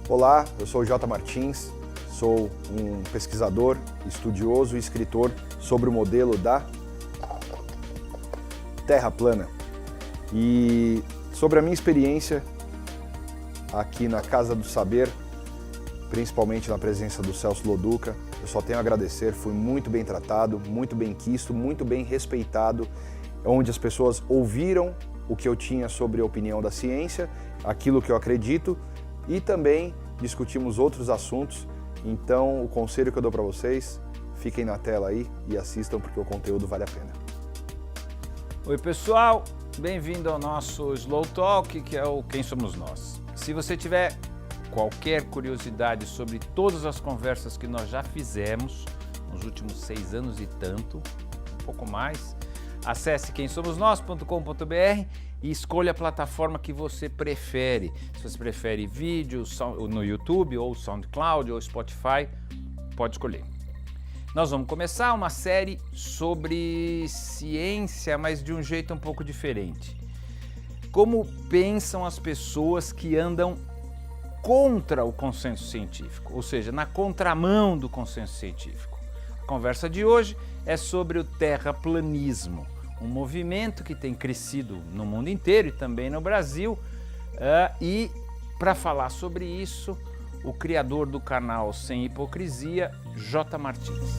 Olá, eu sou o J. Martins, sou um pesquisador, estudioso e escritor sobre o modelo da Terra plana. E sobre a minha experiência aqui na Casa do Saber, principalmente na presença do Celso Loduca, eu só tenho a agradecer, fui muito bem tratado, muito bem quisto, muito bem respeitado, onde as pessoas ouviram o que eu tinha sobre a opinião da ciência, aquilo que eu acredito, e também discutimos outros assuntos. Então, o conselho que eu dou para vocês, fiquem na tela aí e assistam porque o conteúdo vale a pena. Oi pessoal, bem-vindo ao nosso Slow Talk, que é o Quem Somos Nós. Se você tiver qualquer curiosidade sobre todas as conversas que nós já fizemos nos últimos 6 anos e tanto, um pouco mais, acesse quemsomosnós.com.br e escolha a plataforma que você prefere. Se você prefere vídeo no YouTube, ou SoundCloud, ou Spotify, pode escolher. Nós vamos começar uma série sobre ciência, mas de um jeito um pouco diferente. Como pensam as pessoas que andam contra o consenso científico, ou seja, na contramão do consenso científico. A conversa de hoje é sobre o terraplanismo, um movimento que tem crescido no mundo inteiro e também no Brasil. E para falar sobre isso, o criador do canal Sem Hipocrisia, J. Martins.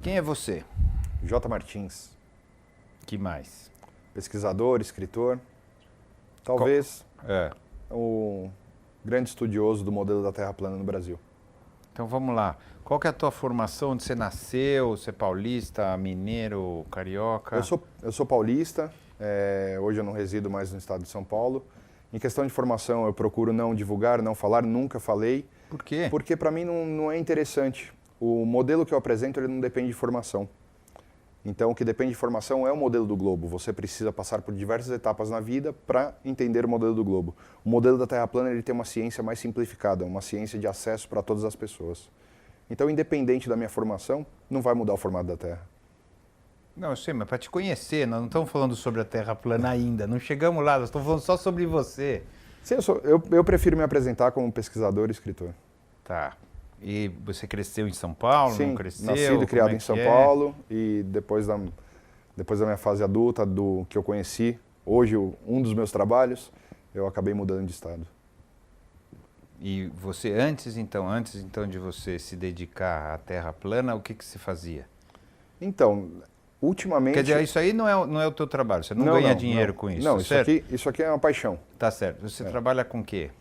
Quem é você? J. Martins, Que mais? pesquisador, escritor, talvez o grande estudioso do modelo da Terra plana no Brasil. Então vamos lá. Qual que é a tua formação? Onde você nasceu? Você é paulista, mineiro, carioca? Eu sou paulista, hoje eu não resido mais no estado de São Paulo. Em questão de formação, eu procuro não divulgar, não falar, nunca falei. Por quê? Porque para mim não é interessante. O modelo que eu apresento, ele não depende de formação. Então, o que depende de formação é o modelo do globo. Você precisa passar por diversas etapas na vida para entender o modelo do globo. O modelo da Terra plana, ele tem uma ciência mais simplificada, uma ciência de acesso para todas as pessoas. Então, independente da minha formação, não vai mudar o formato da Terra. Não, eu sei, mas para te conhecer, nós não estamos falando sobre a Terra plana ainda, não chegamos lá, nós estamos falando só sobre você. Sim, eu prefiro me apresentar como pesquisador e escritor. Tá. E você cresceu em São Paulo? Sim, não cresceu? nascido e criado em São é? Paulo, e depois da minha fase adulta, do que eu conheci, hoje um dos meus trabalhos, eu acabei mudando de estado. E você, antes então de você se dedicar à Terra plana, o que você fazia? Então, ultimamente... Quer dizer, isso aí não é o teu trabalho, você não ganha dinheiro com isso, Não, certo? Isso aqui é uma paixão. Tá certo. Você trabalha com o quê?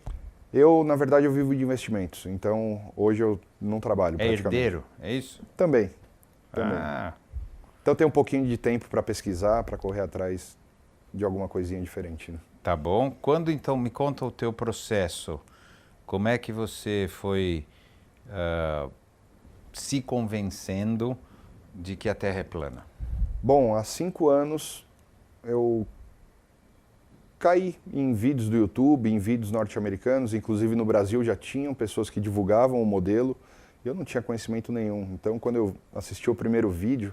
Na verdade, eu vivo de investimentos, então hoje eu não trabalho praticamente. É herdeiro, é isso? Também. Ah. Então tem um pouquinho de tempo para pesquisar, para correr atrás de alguma coisinha diferente, né? Tá bom. Quando então, me conta o teu processo, como é que você foi se convencendo de que a Terra é plana? Bom, há 5 anos eu caí em vídeos do YouTube, em vídeos norte-americanos, inclusive no Brasil já tinham pessoas que divulgavam o modelo, e eu não tinha conhecimento nenhum. Então, quando eu assisti o primeiro vídeo,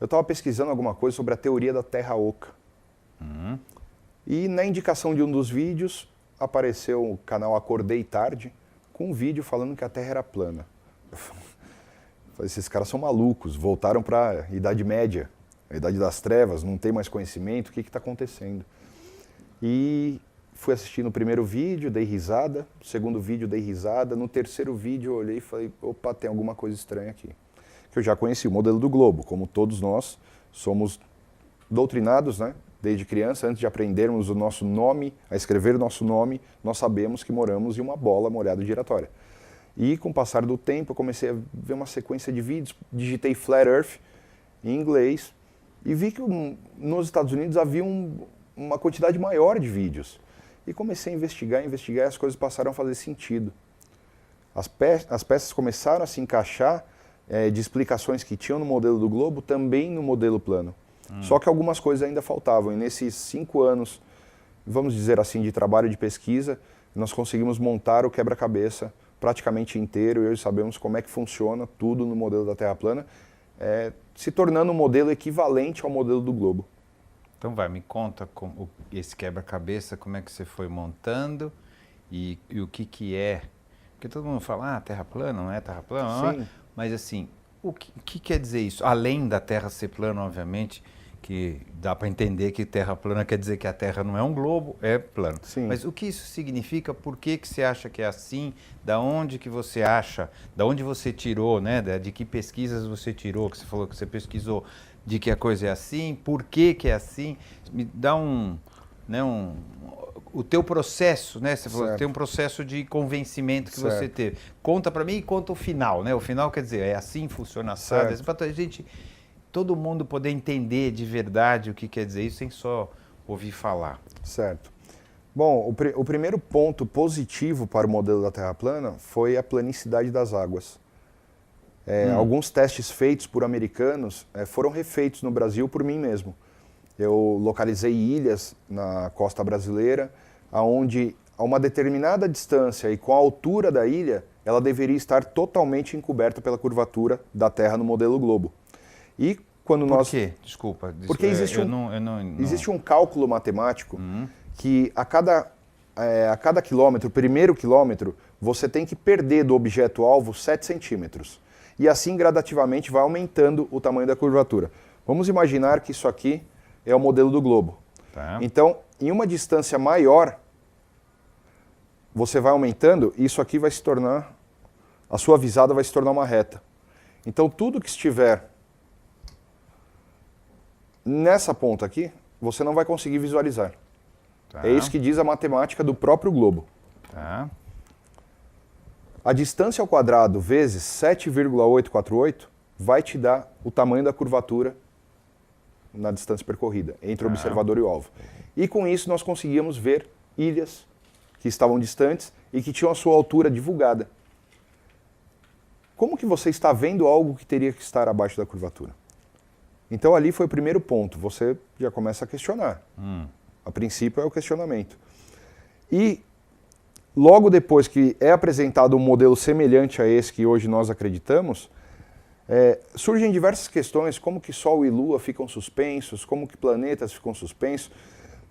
eu estava pesquisando alguma coisa sobre a teoria da Terra oca. E na indicação de um dos vídeos, apareceu o canal Acordei Tarde, com um vídeo falando que a Terra era plana. Eu falei, esses caras são malucos, voltaram para a Idade Média, a Idade das Trevas, não tem mais conhecimento, o que está acontecendo? E fui assistindo o primeiro vídeo, dei risada, no segundo vídeo dei risada, no terceiro vídeo eu olhei e falei, opa, tem alguma coisa estranha aqui. Que eu já conheci o modelo do globo, como todos nós somos doutrinados, né? Desde criança, antes de aprendermos o nosso nome, a escrever o nosso nome, nós sabemos que moramos em uma bola molhada giratória. E com o passar do tempo eu comecei a ver uma sequência de vídeos, digitei Flat Earth em inglês e vi que nos Estados Unidos havia uma quantidade maior de vídeos. E comecei a investigar e as coisas passaram a fazer sentido. As peças começaram a se encaixar de explicações que tinham no modelo do globo, também no modelo plano. Só que algumas coisas ainda faltavam. E nesses 5 anos, vamos dizer assim, de trabalho de pesquisa, nós conseguimos montar o quebra-cabeça praticamente inteiro, e hoje sabemos como é que funciona tudo no modelo da Terra plana, se tornando um modelo equivalente ao modelo do globo. Então me conta esse quebra-cabeça, como é que você foi montando e o que é. Porque todo mundo fala, Terra plana, não é Terra plana, não é? Mas assim, o que quer dizer isso? Além da Terra ser plana, obviamente, que dá para entender que Terra plana quer dizer que a Terra não é um globo, é plano. Sim. Mas o que isso significa? Por que você acha que é assim? Da onde que você acha? Da onde você tirou, né? De que pesquisas você tirou? Que você falou que você pesquisou de que a coisa é assim? Por que é assim? Me dá o teu processo, né? Você falou que tem um processo de convencimento que você teve. Conta para mim e conta o final, né? O final quer dizer, é assim, funciona assado. Para a gente, todo mundo poder entender de verdade o que quer dizer isso sem só ouvir falar. Certo. Bom, o primeiro ponto positivo para o modelo da Terra plana foi a planicidade das águas. Alguns testes feitos por americanos foram refeitos no Brasil por mim mesmo. Eu localizei ilhas na costa brasileira, onde a uma determinada distância e com a altura da ilha, ela deveria estar totalmente encoberta pela curvatura da Terra no modelo globo. E quando Por quê? Desculpa. Porque existe existe um cálculo matemático que a cada quilômetro, primeiro quilômetro, você tem que perder do objeto-alvo 7 centímetros. E assim gradativamente vai aumentando o tamanho da curvatura. Vamos imaginar que isso aqui é o modelo do globo. Tá. Então, em uma distância maior, você vai aumentando e isso aqui vai se tornar, a sua visada vai se tornar uma reta. Então, tudo que estiver nessa ponta aqui, você não vai conseguir visualizar. Tá. É isso que diz a matemática do próprio globo. Tá. A distância ao quadrado vezes 7,848 vai te dar o tamanho da curvatura na distância percorrida, entre o observador e o alvo. E com isso nós conseguíamos ver ilhas que estavam distantes e que tinham a sua altura divulgada. Como que você está vendo algo que teria que estar abaixo da curvatura? Então ali foi o primeiro ponto, você já começa a questionar. A princípio é o questionamento. E logo depois que é apresentado um modelo semelhante a esse que hoje nós acreditamos, surgem diversas questões, como que Sol e Lua ficam suspensos, como que planetas ficam suspensos,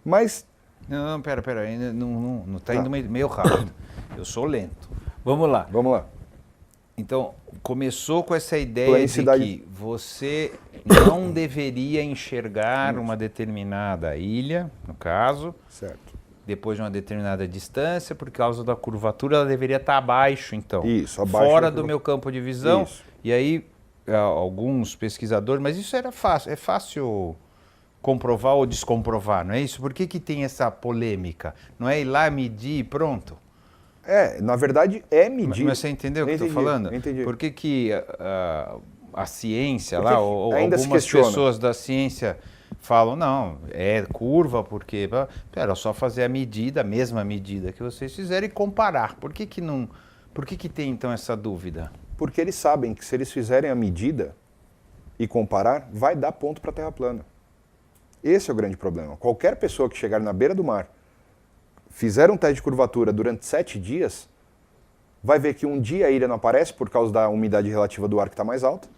mas... Não, pera, ainda não está indo meio rápido. Eu sou lento. Vamos lá. Vamos lá. Então, começou com essa ideia de que você não deveria enxergar uma determinada ilha, no caso, certo, depois de uma determinada distância, por causa da curvatura, ela deveria estar abaixo, então. Isso, abaixo. Fora do meu campo de visão. Isso. E aí, alguns pesquisadores, mas isso era fácil, é fácil comprovar ou descomprovar, não é isso? Por que tem essa polêmica? Não é ir lá medir e pronto? Na verdade é medir. Mas você entendeu o que eu estou falando? Entendi. Por que a ciência lá, ou algumas pessoas da ciência falam, não, é curva, porque... Era só fazer a medida, a mesma medida que vocês fizeram e comparar. Por que tem então essa dúvida? Porque eles sabem que se eles fizerem a medida e comparar, vai dar ponto para a Terra plana. Esse é o grande problema. Qualquer pessoa que chegar na beira do mar, fizer um teste de curvatura durante 7 dias, vai ver que um dia a ilha não aparece por causa da umidade relativa do ar que está mais alta.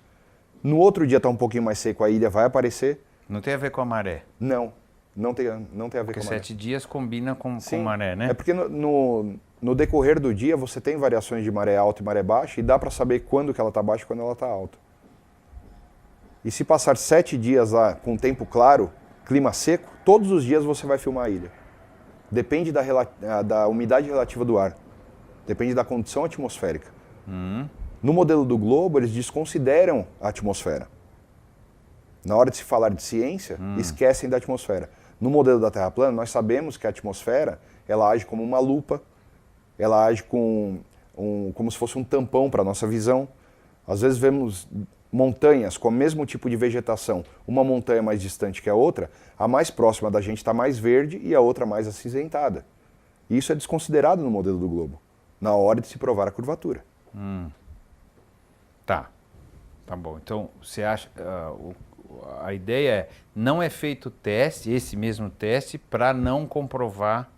No outro dia está um pouquinho mais seco, a ilha vai aparecer. Não tem a ver com a maré? Não tem a ver porque com a maré. Porque 7 dias combina com maré, né? É porque no decorrer do dia você tem variações de maré alta e maré baixa e dá para saber quando que ela está baixa e quando ela está alta. E se passar 7 dias lá com tempo claro, clima seco, todos os dias você vai filmar a ilha. Depende da umidade relativa do ar. Depende da condição atmosférica. No modelo do globo, eles desconsideram a atmosfera. Na hora de se falar de ciência, esquecem da atmosfera. No modelo da Terra plana, nós sabemos que a atmosfera ela age como uma lupa, ela age como se fosse um tampão para a nossa visão. Às vezes vemos montanhas com o mesmo tipo de vegetação, uma montanha mais distante que a outra, a mais próxima da gente está mais verde e a outra mais acinzentada. E isso é desconsiderado no modelo do globo, na hora de se provar a curvatura. Tá bom. Então, você acha... a ideia é, não é feito teste, esse mesmo teste, para não comprovar.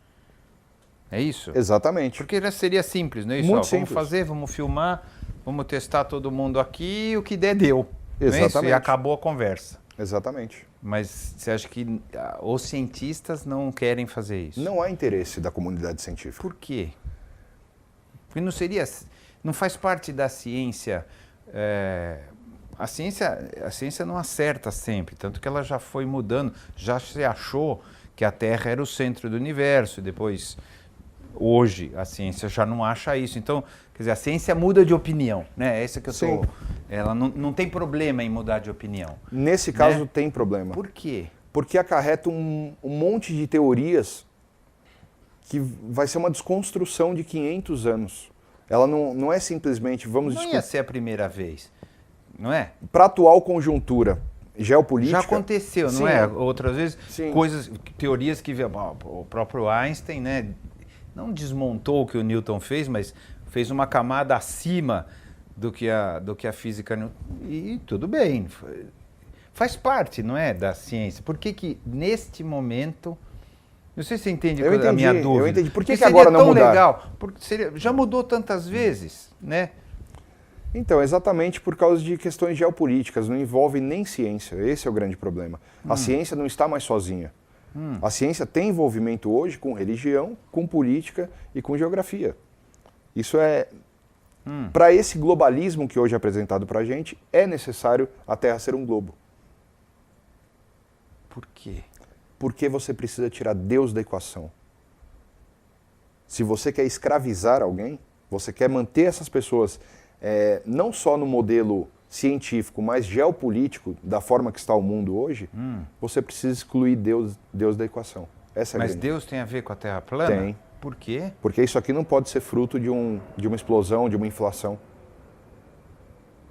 É isso? Exatamente. Porque seria simples, não é isso? Muito Vamos simples. fazer, vamos filmar, vamos testar todo mundo aqui e o que der, deu. Não é isso? Exatamente. E acabou a conversa. Exatamente. Mas você acha que os cientistas não querem fazer isso? Não há interesse da comunidade científica. Por quê? Porque não faz parte da ciência. A ciência não acerta sempre, tanto que ela já foi mudando. Já se achou que a Terra era o centro do universo, e depois, hoje, a ciência já não acha isso. Então, quer dizer, a ciência muda de opinião, né? Essa que eu Sim. Ela não tem problema em mudar de opinião. Nesse caso tem problema. Por quê? Porque acarreta um monte de teorias que vai ser uma desconstrução de 500 anos. Ela não é simplesmente, vamos Não discutir. ia ser a primeira vez, não é? Para a atual conjuntura geopolítica... Já aconteceu, não Sim. é? Outras vezes, Sim. teorias que o próprio Einstein, né, não desmontou o que o Newton fez, mas fez uma camada acima do que a física. E tudo bem, faz parte, não é, da ciência. Por que neste momento... Não sei se você entende a minha dúvida. Eu entendi. Por que seria agora não tão mudar? legal? Porque já mudou tantas vezes, né? Então, exatamente por causa de questões geopolíticas, não envolve nem ciência, esse é o grande problema. A ciência não está mais sozinha. A ciência tem envolvimento hoje com religião, com política e com geografia. Isso é... Para esse globalismo que hoje é apresentado para a gente, é necessário a Terra ser um globo. Por quê? Porque você precisa tirar Deus da equação. Se você quer escravizar alguém, você quer manter essas pessoas não só no modelo científico, mas geopolítico, da forma que está o mundo hoje, você precisa excluir Deus da equação. Essa é a Mas grande... Deus tem a ver com a Terra plana? Tem. Por quê? Porque isso aqui não pode ser fruto de uma explosão, de uma inflação.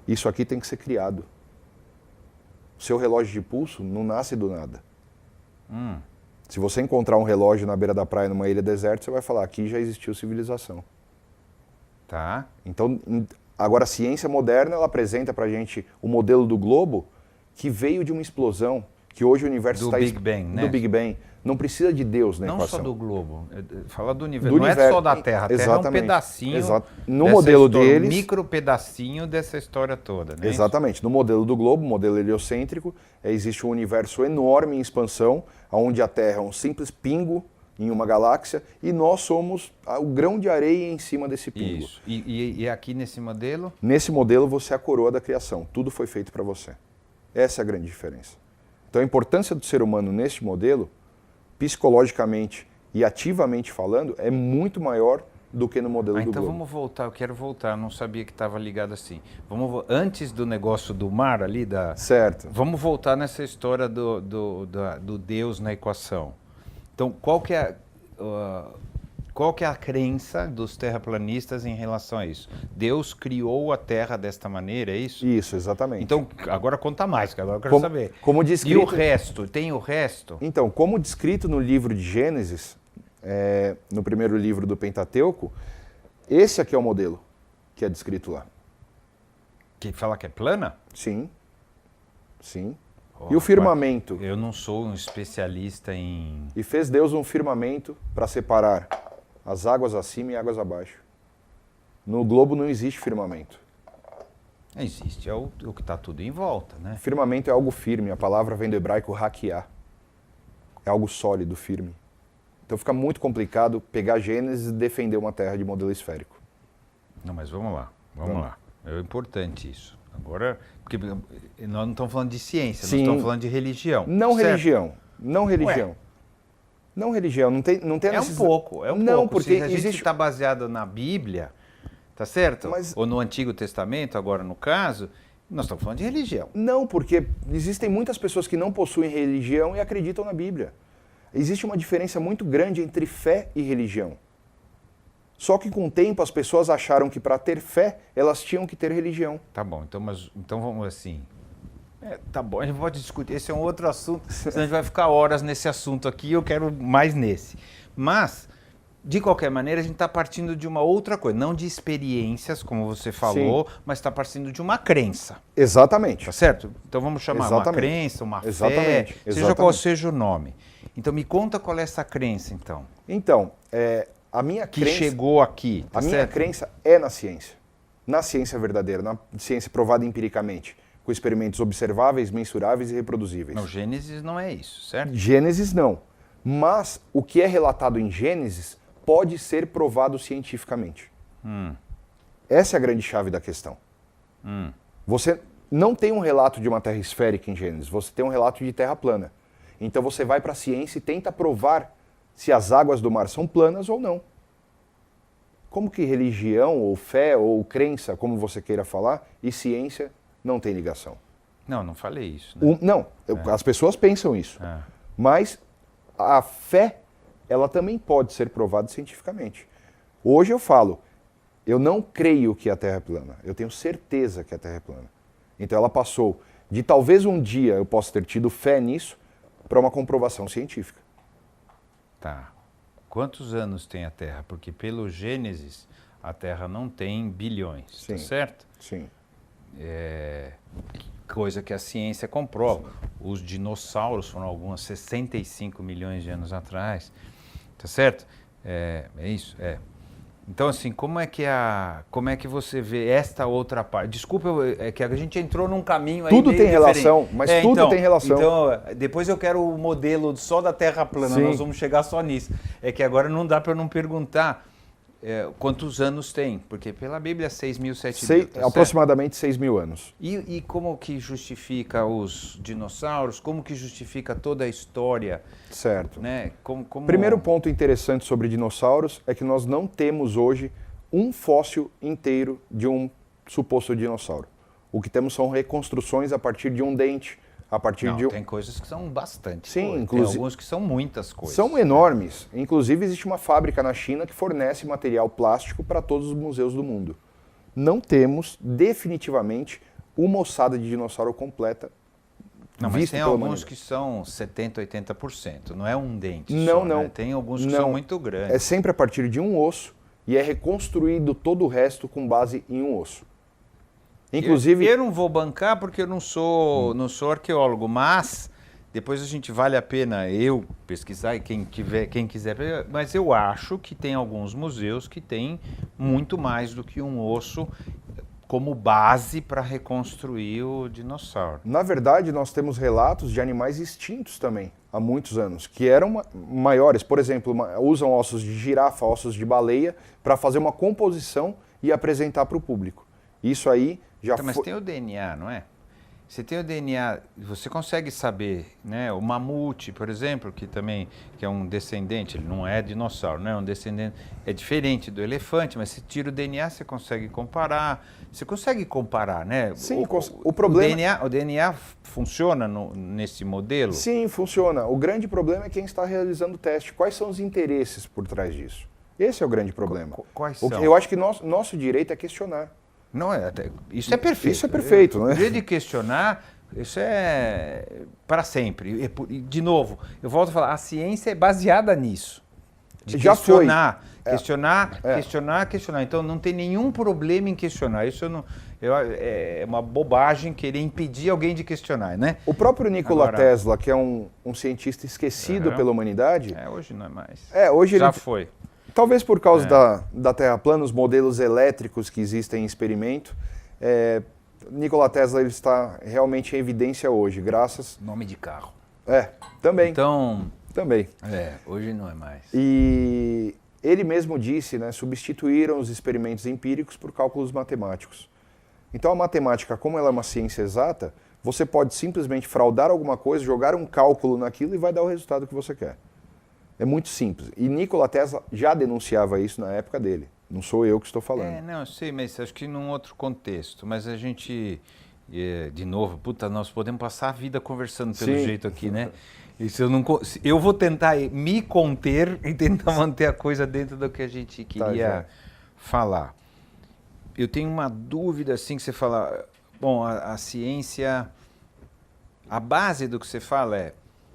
Isso aqui tem que ser criado. O seu relógio de pulso não nasce do nada. Se você encontrar um relógio na beira da praia, numa ilha deserta, você vai falar, aqui já existiu civilização. Tá. Então, agora a ciência moderna, ela apresenta pra gente o modelo do globo que veio de uma explosão, que hoje o universo está... Do Big Bang, né? Do Big Bang. Não precisa de Deus na Não equação. só do globo, fala do universo. Do Não é universo. só da Terra. A Terra é um Exatamente. pedacinho. No dessa modelo história, deles... Um micro pedacinho dessa história toda, né? Exatamente. No modelo do globo, modelo heliocêntrico, existe um universo enorme em expansão, onde a Terra é um simples pingo em uma galáxia e nós somos o grão de areia em cima desse pingo. Isso. E aqui nesse modelo? Nesse modelo você é a coroa da criação. Tudo foi feito para você. Essa é a grande diferença. Então a importância do ser humano neste modelo, psicologicamente e ativamente falando, é muito maior do que no modelo do Então globo. vamos voltar, eu quero voltar, eu não sabia que estava ligado assim. Antes do negócio do mar ali, Certo. vamos voltar nessa história do Deus na equação. Então, qual que é a crença dos terraplanistas em relação a isso? Deus criou a Terra desta maneira, é isso? Isso, exatamente. Então, agora conta mais, que agora eu quero saber. Como E descrito... o resto? Tem o resto? Então, como descrito no livro de Gênesis, no primeiro livro do Pentateuco, esse aqui é o modelo que é descrito lá. Que fala que é plana? Sim, sim. E o firmamento? Eu não sou um especialista em... E fez Deus um firmamento para separar as águas acima e águas abaixo. No globo não existe firmamento. Existe, é o que está tudo em volta, né? Firmamento é algo firme, a palavra vem do hebraico hakiá. É algo sólido, firme. Então fica muito complicado pegar Gênesis e defender uma terra de modelo esférico. Não, mas vamos lá. É importante isso. Agora, porque nós não estamos falando de ciência, Sim. nós estamos falando de religião. Não certo? religião, não religião. Ué. Não religião, não tem É um pouco, não, pouco. porque Se a gente existe... está baseado na Bíblia, tá certo? Mas- Ou no Antigo Testamento, agora no caso, nós estamos falando de religião. Não, porque existem muitas pessoas que não possuem religião e acreditam na Bíblia. Existe uma diferença muito grande entre fé e religião. Só que com o tempo as pessoas acharam que para ter fé, elas tinham que ter religião. Tá bom, então vamos assim. Tá bom, a gente pode discutir, esse é um outro assunto, senão a gente vai ficar horas nesse assunto aqui, eu quero mais nesse. Mas, de qualquer maneira, a gente está partindo de uma outra coisa, não de experiências, como você falou, mas está partindo de uma crença. Exatamente. Tá certo? Então vamos chamar uma crença, uma fé, seja qual seja o nome. Então me conta qual é essa crença, então. Então, a minha que crença... chegou aqui, tá minha crença é na ciência verdadeira, na ciência provada empiricamente, com experimentos observáveis, mensuráveis e reproduzíveis. Não, Gênesis não é isso, certo? Gênesis não. Mas o que é relatado em Gênesis pode ser provado cientificamente. Essa é a grande chave da questão. Você não tem um relato de uma terra esférica em Gênesis, você tem um relato de terra plana. Então você vai para a ciência e tenta provar se as águas do mar são planas ou não. Como que religião, ou fé, ou crença, como você queira falar, e ciência não tem ligação? Não, não falei isso. Né? As pessoas pensam isso. Mas a fé, ela também pode ser provada cientificamente. Hoje eu falo, eu não creio que a Terra é plana, eu tenho certeza que a Terra é plana. Então ela passou de talvez um dia eu possa ter tido fé nisso, para uma comprovação científica. Tá. Quantos anos tem a Terra? Porque pelo Gênesis, a Terra não tem bilhões, sim, tá certo? Sim. Coisa que a ciência comprova. Os dinossauros foram alguns 65 milhões de anos atrás, tá certo? É isso? Então, assim, como é que você vê esta outra parte? Desculpa, é que a gente entrou num caminho aí tudo meio tem diferente. Relação, mas tudo tem relação. Então, depois eu quero o modelo só da Terra plana, nós vamos chegar só nisso. É que agora não dá para eu não perguntar quantos anos tem, porque pela Bíblia 6.000, 7.000. Tá aproximadamente 6.000 anos. E como que justifica os dinossauros? Como que justifica toda a história? Certo. Né? Primeiro ponto interessante sobre dinossauros é que nós não temos hoje um fóssil inteiro de um suposto dinossauro. O que temos são reconstruções a partir de um dente, a partir de... Tem coisas que são bastante. Sim, inclusive. Tem alguns que são muitas coisas. São enormes. Inclusive existe uma fábrica na China que fornece material plástico para todos os museus do mundo. Não temos definitivamente uma ossada de dinossauro completa. Não, mas tem alguns que são 70%, 80%, não é um dente só, não. Né? Tem alguns que são muito grandes. É sempre a partir de um osso e é reconstruído todo o resto com base em um osso. Inclusive... Eu não vou bancar porque eu não sou arqueólogo, mas depois a gente vale a pena eu pesquisar e quem quiser, mas eu acho que tem alguns museus que têm muito mais do que um osso como base para reconstruir o dinossauro. Na verdade, nós temos relatos de animais extintos também, há muitos anos, que eram maiores. Por exemplo, usam ossos de girafa, ossos de baleia, para fazer uma composição e apresentar para o público. Isso aí já Mas tem o DNA, não é? Você tem o DNA, você consegue saber, né? O mamute, por exemplo, que é um descendente, ele não é dinossauro, né? É um descendente, é diferente do elefante, mas se tira o DNA, você consegue comparar. Você consegue comparar, né? Sim, o problema... O DNA funciona nesse modelo? Sim, funciona. O grande problema é quem está realizando o teste. Quais são os interesses por trás disso? Esse é o grande problema. Quais são? Eu acho que nosso direito é questionar. Não isso é perfeito. Isso é perfeito, né? O direito de questionar, isso é para sempre. De novo, eu volto a falar, a ciência é baseada nisso. De já questionar, foi. Questionar. Então não tem nenhum problema em questionar. Isso é uma bobagem querer impedir alguém de questionar, né? O próprio Nikola Tesla, que é um cientista esquecido pela humanidade... Hoje não é mais. Hoje já foi. Talvez por causa da Terra plana, os modelos elétricos que existem em experimento, Nikola Tesla ele está realmente em evidência hoje, graças... Nome de carro. Também. Então... Também. Hoje não é mais. E ele mesmo disse, né, substituíram os experimentos empíricos por cálculos matemáticos. Então a matemática, como ela é uma ciência exata, você pode simplesmente fraudar alguma coisa, jogar um cálculo naquilo e vai dar o resultado que você quer. É muito simples. E Nikola Tesla já denunciava isso na época dele. Não sou eu que estou falando. Não, eu sei, mas acho que num outro contexto. Mas a gente, de novo, nós podemos passar a vida conversando pelo jeito aqui, né? Isso eu vou tentar me conter e tentar manter a coisa dentro do que a gente queria falar. Eu tenho uma dúvida, assim, que você fala... Bom, a ciência... A base do que você fala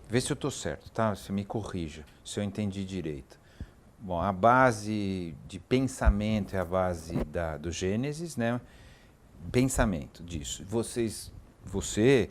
vê se eu estou certo, tá? Você me corrija, se eu entendi direito. Bom, a base de pensamento é a base do Gênesis, né? Pensamento disso. Você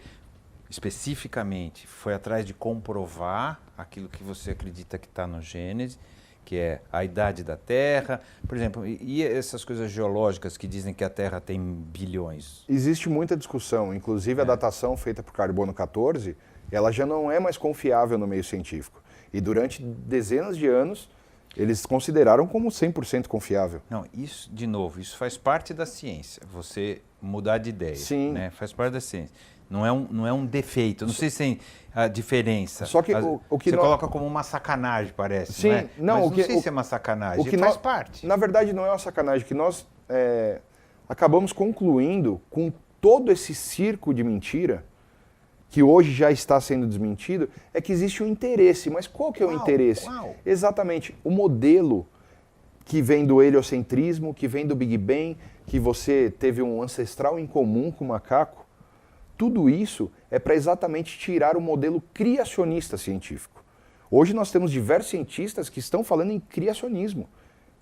especificamente foi atrás de comprovar aquilo que você acredita que está no Gênesis, que é a idade da Terra, por exemplo, e essas coisas geológicas que dizem que a Terra tem bilhões? Existe muita discussão, inclusive a datação feita por carbono 14, ela já não é mais confiável no meio científico. E durante dezenas de anos, eles consideraram como 100% confiável. Não, isso, de novo, isso faz parte da ciência, você mudar de ideia. Sim. Né? Faz parte da ciência. Não é um defeito, não sei se tem a diferença. Só que o que você coloca como uma sacanagem, parece. Sim, não é? Mas não sei se é uma sacanagem, o que faz parte. Na verdade, não é uma sacanagem, que nós acabamos concluindo com todo esse circo de mentira, que hoje já está sendo desmentido, é que existe um interesse. Mas qual que é o interesse? Exatamente, o modelo que vem do heliocentrismo, que vem do Big Bang, que você teve um ancestral em comum com o macaco, tudo isso é para exatamente tirar o modelo criacionista científico. Hoje nós temos diversos cientistas que estão falando em criacionismo.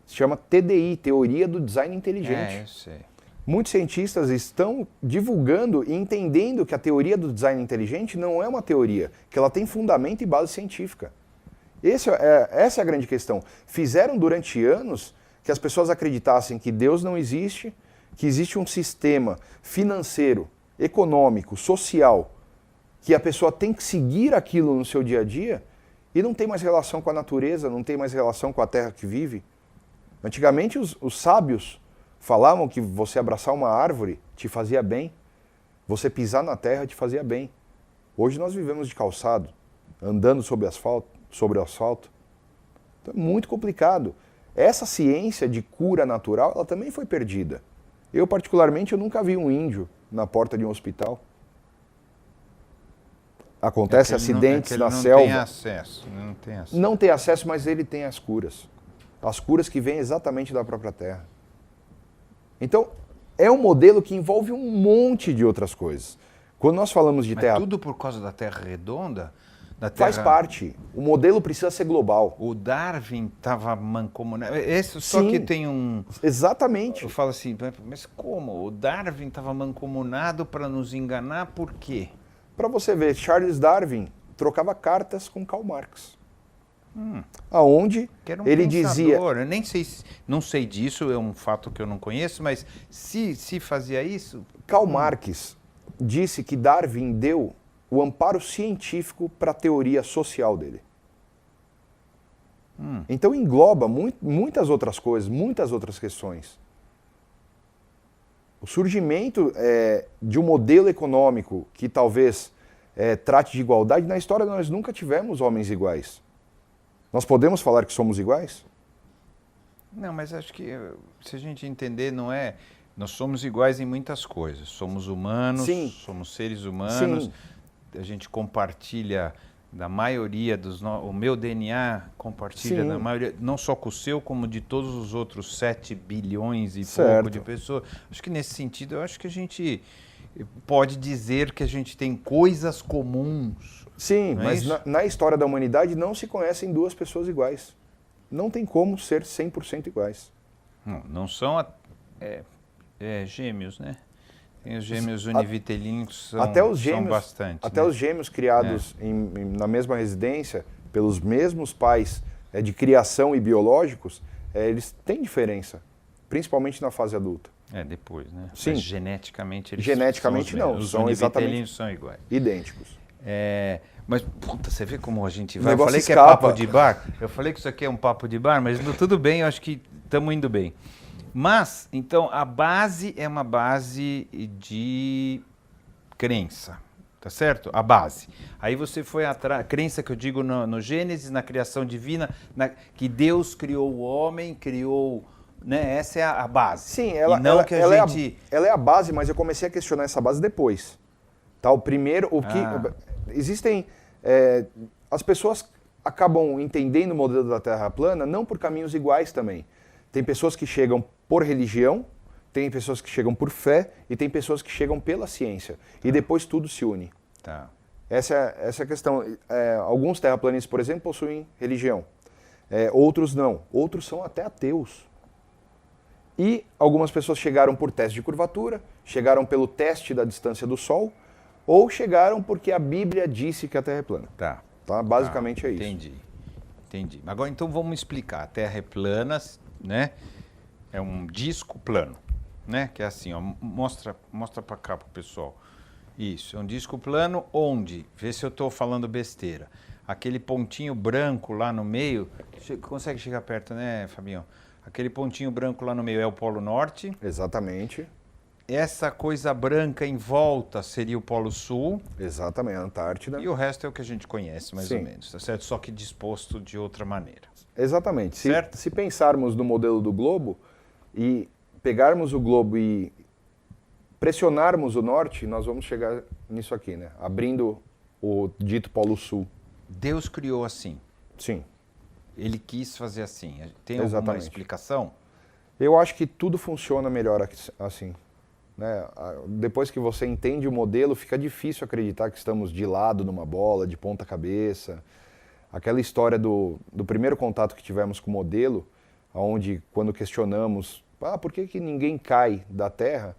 Se chama TDI, Teoria do Design Inteligente. Eu sei. Muitos cientistas estão divulgando e entendendo que a teoria do design inteligente não é uma teoria, que ela tem fundamento e base científica. Essa é a grande questão. Fizeram durante anos que as pessoas acreditassem que Deus não existe, que existe um sistema financeiro, econômico, social, que a pessoa tem que seguir aquilo no seu dia a dia e não tem mais relação com a natureza, não tem mais relação com a terra que vive. Antigamente os sábios falavam que você abraçar uma árvore te fazia bem, você pisar na terra te fazia bem. Hoje nós vivemos de calçado, andando sobre o asfalto. Então é muito complicado. Essa ciência de cura natural, ela também foi perdida. Eu, particularmente, eu nunca vi um índio na porta de um hospital. Acontece acidentes na selva. Não tem acesso. Não tem acesso, mas ele tem as curas. As curas que vêm exatamente da própria terra. Então, é um modelo que envolve um monte de outras coisas. Quando nós falamos de terra... tudo por causa da Terra redonda? Faz parte. O modelo precisa ser global. O Darwin estava mancomunado. Só Sim, que tem um... Exatamente. Eu falo assim, mas como? O Darwin estava mancomunado para nos enganar, por quê? Para você ver, Charles Darwin trocava cartas com Karl Marx. Aonde Que era um ele pensador. dizia... Eu nem sei, não sei disso, é um fato que eu não conheço, mas se fazia isso... Karl Marx disse que Darwin deu o amparo científico para a teoria social dele. Então engloba muitas outras coisas, muitas outras questões. O surgimento de um modelo econômico que talvez trate de igualdade, na história nós nunca tivemos homens iguais. Nós podemos falar que somos iguais? Não, mas acho que se a gente entender, não é... Nós somos iguais em muitas coisas. Somos humanos, Sim. somos seres humanos. Sim. A gente compartilha da maioria o meu DNA compartilha Sim. da maioria, não só com o seu, como de todos os outros 7 bilhões e Certo. pouco de pessoas. Acho que nesse sentido, eu acho que a gente pode dizer que a gente tem coisas comuns. Sim, Não é mas isso? na história da humanidade não se conhecem duas pessoas iguais. Não tem como ser 100% iguais. Não são gêmeos, né? Tem os gêmeos univitelinos que Até os são gêmeos, bastante. até né? os gêmeos criados na mesma residência, pelos mesmos pais de criação e biológicos, eles têm diferença, principalmente na fase adulta. Depois, né? Sim. Mas geneticamente eles Geneticamente são os não, mesmos. Os são exatamente univitelinos são iguais. idênticos. Mas, puta, você vê como a gente O vai. Eu negócio falei que escapa. é papo de bar. Eu falei que isso aqui é um papo de bar, mas tudo bem, eu acho que estamos indo bem. Mas, então, a base é uma base de crença, tá certo? A base. Aí você foi atrás, crença que eu digo no Gênesis, na criação divina, que Deus criou o homem, criou... Né? Essa é a base. Sim, ela é a base, mas eu comecei a questionar essa base depois. Tá, existem... as pessoas acabam entendendo o modelo da Terra plana não por caminhos iguais também. Tem pessoas que chegam por religião, tem pessoas que chegam por fé e tem pessoas que chegam pela ciência. E depois tudo se une. Tá. Essa é a questão. Alguns terraplanistas, por exemplo, possuem religião. outros não. Outros são até ateus. E algumas pessoas chegaram por teste de curvatura, chegaram pelo teste da distância do Sol, ou chegaram porque a Bíblia disse que a Terra é plana. Tá. Basicamente é isso. Entendi. Agora então vamos explicar. A Terra é plana, né? É um disco plano, né? Que é assim, ó, mostra para cá pro pessoal. Isso, é um disco plano onde, vê se eu estou falando besteira, aquele pontinho branco lá no meio, consegue chegar perto, né, Fabinho? Aquele pontinho branco lá no meio é o Polo Norte. Exatamente. Essa coisa branca em volta seria o Polo Sul. Exatamente, a Antártida. E o resto é o que a gente conhece, mais Sim. ou menos, tá certo? Só que disposto de outra maneira. Exatamente. Certo? Se pensarmos no modelo do globo e pegarmos o globo e pressionarmos o norte, nós vamos chegar nisso aqui, né? Abrindo o dito Polo Sul. Deus criou assim. Sim. Ele quis fazer assim. Tem alguma Exatamente. explicação? Eu acho que tudo funciona melhor assim. Né? Depois que você entende o modelo, fica difícil acreditar que estamos de lado numa bola, de ponta cabeça. Aquela história do primeiro contato que tivemos com o modelo, onde quando questionamos, por que ninguém cai da Terra?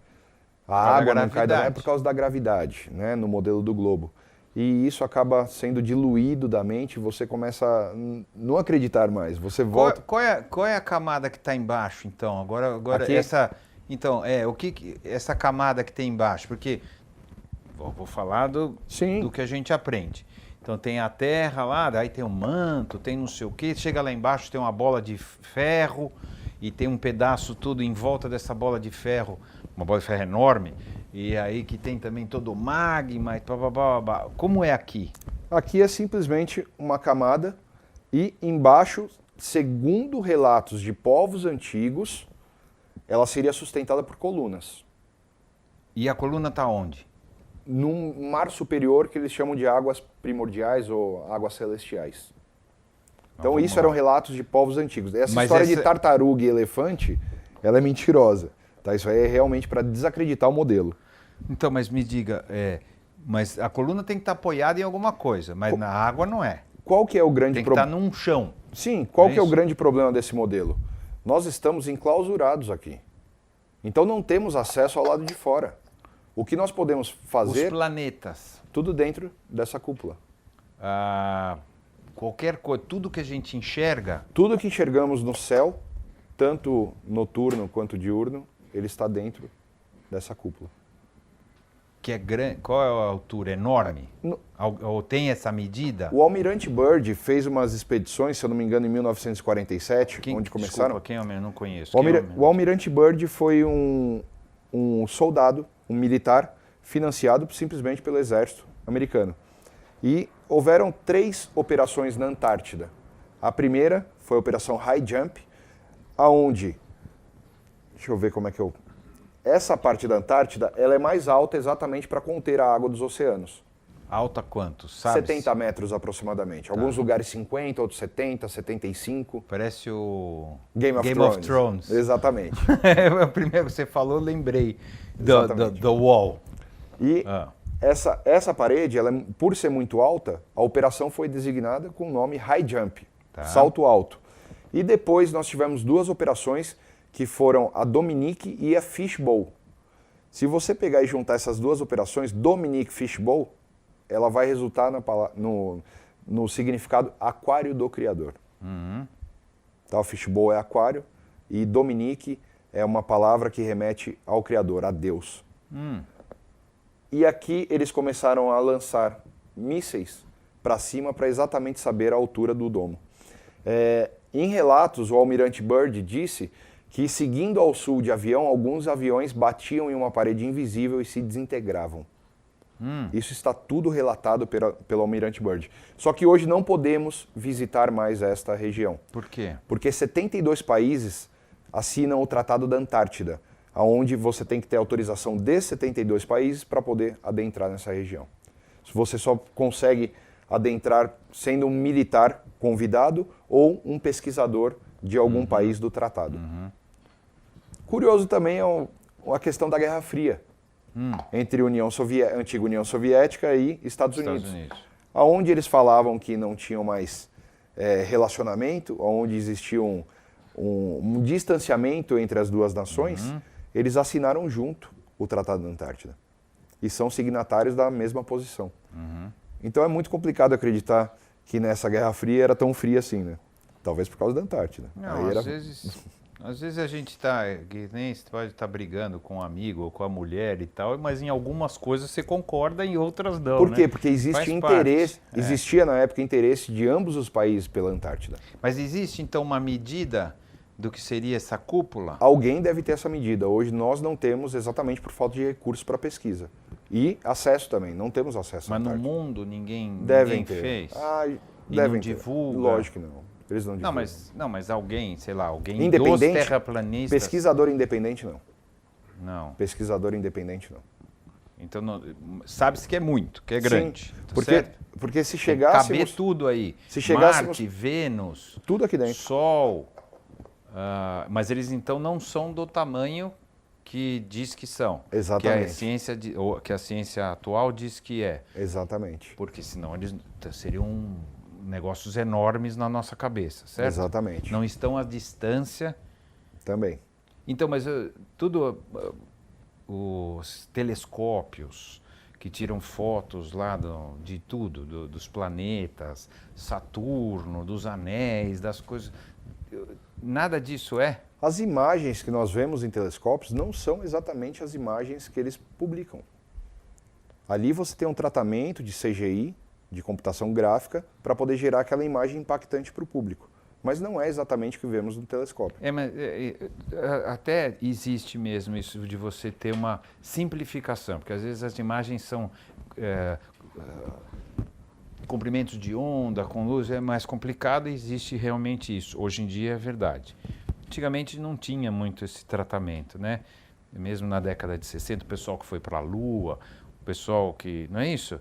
A água não cai da Terra por causa da gravidade, né? No modelo do globo. E isso acaba sendo diluído da mente, você começa a não acreditar mais. Você volta. Qual é a camada que está embaixo, então? Agora Aqui? essa. Então, essa camada que tem embaixo? Porque vou falar do que a gente aprende. Então tem a Terra lá, daí tem o manto, tem não sei o quê. Chega lá embaixo, tem uma bola de ferro e tem um pedaço tudo em volta dessa bola de ferro, uma bola de ferro enorme. E aí que tem também todo o magma e blá. Como é aqui? Aqui é simplesmente uma camada e embaixo, segundo relatos de povos antigos, ela seria sustentada por colunas. E a coluna está onde? Num mar superior que eles chamam de águas primordiais ou águas celestiais. Então isso eram relatos de povos antigos. Essa história de tartaruga e elefante, ela é mentirosa. Tá? Isso aí é realmente para desacreditar o modelo. Então, mas me diga, mas a coluna tem que estar apoiada em alguma coisa, mas na água não é. Qual que é o grande problema? Tem que estar num chão. Sim, qual que é o grande problema desse modelo? Nós estamos enclausurados aqui. Então não temos acesso ao lado de fora. O que nós podemos fazer... Os planetas. Tudo dentro dessa cúpula. Qualquer coisa, tudo que a gente enxerga... Tudo que enxergamos no céu, tanto noturno quanto diurno, ele está dentro dessa cúpula. Que é grande. Qual é a altura? Enorme? Ou tem essa medida? O Almirante Byrd fez umas expedições, se eu não me engano, em 1947, onde começaram... Desculpa, quem eu não conheço. O Almirante Byrd foi um soldado, um militar, financiado simplesmente pelo exército americano. E houveram 3 operações na Antártida. A primeira foi a Operação High Jump, aonde... Deixa eu ver como é que eu... Essa parte da Antártida, ela é mais alta exatamente para conter a água dos oceanos. Alta quanto? Sabe? 70 metros aproximadamente. Alguns lugares 50, outros 70, 75. Parece o Game of Thrones. Exatamente. O primeiro que você falou, eu lembrei do Wall. E essa parede, ela, por ser muito alta, a operação foi designada com o nome High Jump, salto alto. E depois nós tivemos 2 operações que foram a Dominique e a Fishbowl. Se você pegar e juntar essas 2 operações, Dominique Fishbowl, ela vai resultar no significado aquário do Criador. Tá, o Fishbowl é aquário e Dominique é uma palavra que remete ao Criador, a Deus. E aqui eles começaram a lançar mísseis para cima para exatamente saber a altura do domo. Em relatos, o Almirante Byrd disse que, seguindo ao sul de avião, alguns aviões batiam em uma parede invisível e se desintegravam. Isso está tudo relatado pelo Almirante Byrd. Só que hoje não podemos visitar mais esta região. Por quê? Porque 72 países assinam o Tratado da Antártida, onde você tem que ter autorização de 72 países para poder adentrar nessa região. Você só consegue adentrar sendo um militar convidado ou um pesquisador de algum país do tratado. Curioso também é a questão da Guerra Fria entre a antiga União Soviética e Estados Unidos. Onde eles falavam que não tinham mais relacionamento, onde existia um distanciamento entre as duas nações, eles assinaram junto o Tratado da Antártida. E são signatários da mesma posição. Então é muito complicado acreditar que nessa Guerra Fria era tão fria assim, né? Talvez por causa da Antártida. Não, às vezes a gente está, que nem você pode estar brigando com um amigo ou com a mulher e tal, mas em algumas coisas você concorda e em outras não, Por quê? né? Porque existe Faz interesse, parte. existia na época interesse de ambos os países pela Antártida. Mas existe então uma medida do que seria essa cúpula? Alguém deve ter essa medida. Hoje nós não temos exatamente por falta de recursos para pesquisa. E acesso também, não temos acesso à Mas no Antártida. mundo ninguém Ter. fez? E devem não ter. divulga? Lógico que não. Eles não divulgam. Mas alguém, sei lá, alguém Independente? dos terraplanistas... Pesquisador independente, não. Não. Pesquisador independente, não. Então, sabe-se que é muito, que é grande. Sim, Tá certo? porque se Tem que chegássemos... caber tudo aí. Se chegássemos... Marte, Vênus, Tudo aqui dentro. Sol. Mas eles então não são do tamanho que diz que são. Exatamente. Que a ciência atual diz que é. Exatamente. Porque senão eles seriam negócios enormes na nossa cabeça, certo? Exatamente. Não estão à distância. Também. Então, mas tudo, os telescópios que tiram fotos lá de tudo, dos planetas, Saturno, dos anéis, das coisas, nada disso é? As imagens que nós vemos em telescópios não são exatamente as imagens que eles publicam. Ali você tem um tratamento de CGI, de computação gráfica, para poder gerar aquela imagem impactante para o público. Mas não é exatamente o que vemos no telescópio. Mas até existe mesmo isso de você ter uma simplificação, porque às vezes as imagens são comprimentos de onda, com luz, é mais complicado e existe realmente isso. Hoje em dia é verdade. Antigamente não tinha muito esse tratamento, né? Mesmo na década de 60, o pessoal que foi para a Lua, o pessoal que, não é isso?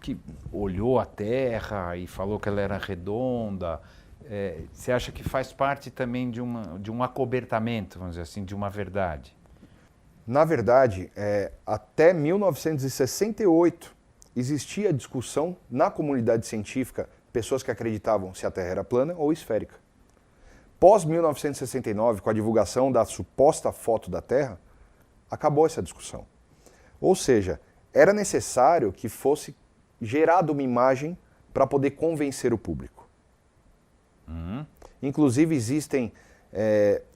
Que olhou a Terra e falou que ela era redonda. Você acha que faz parte também de um acobertamento, vamos dizer assim, de uma verdade? Na verdade, até 1968 existia discussão na comunidade científica, pessoas que acreditavam se a Terra era plana ou esférica. Pós 1969, com a divulgação da suposta foto da Terra, acabou essa discussão. Ou seja, era necessário que fosse gerada uma imagem para poder convencer o público. Inclusive existem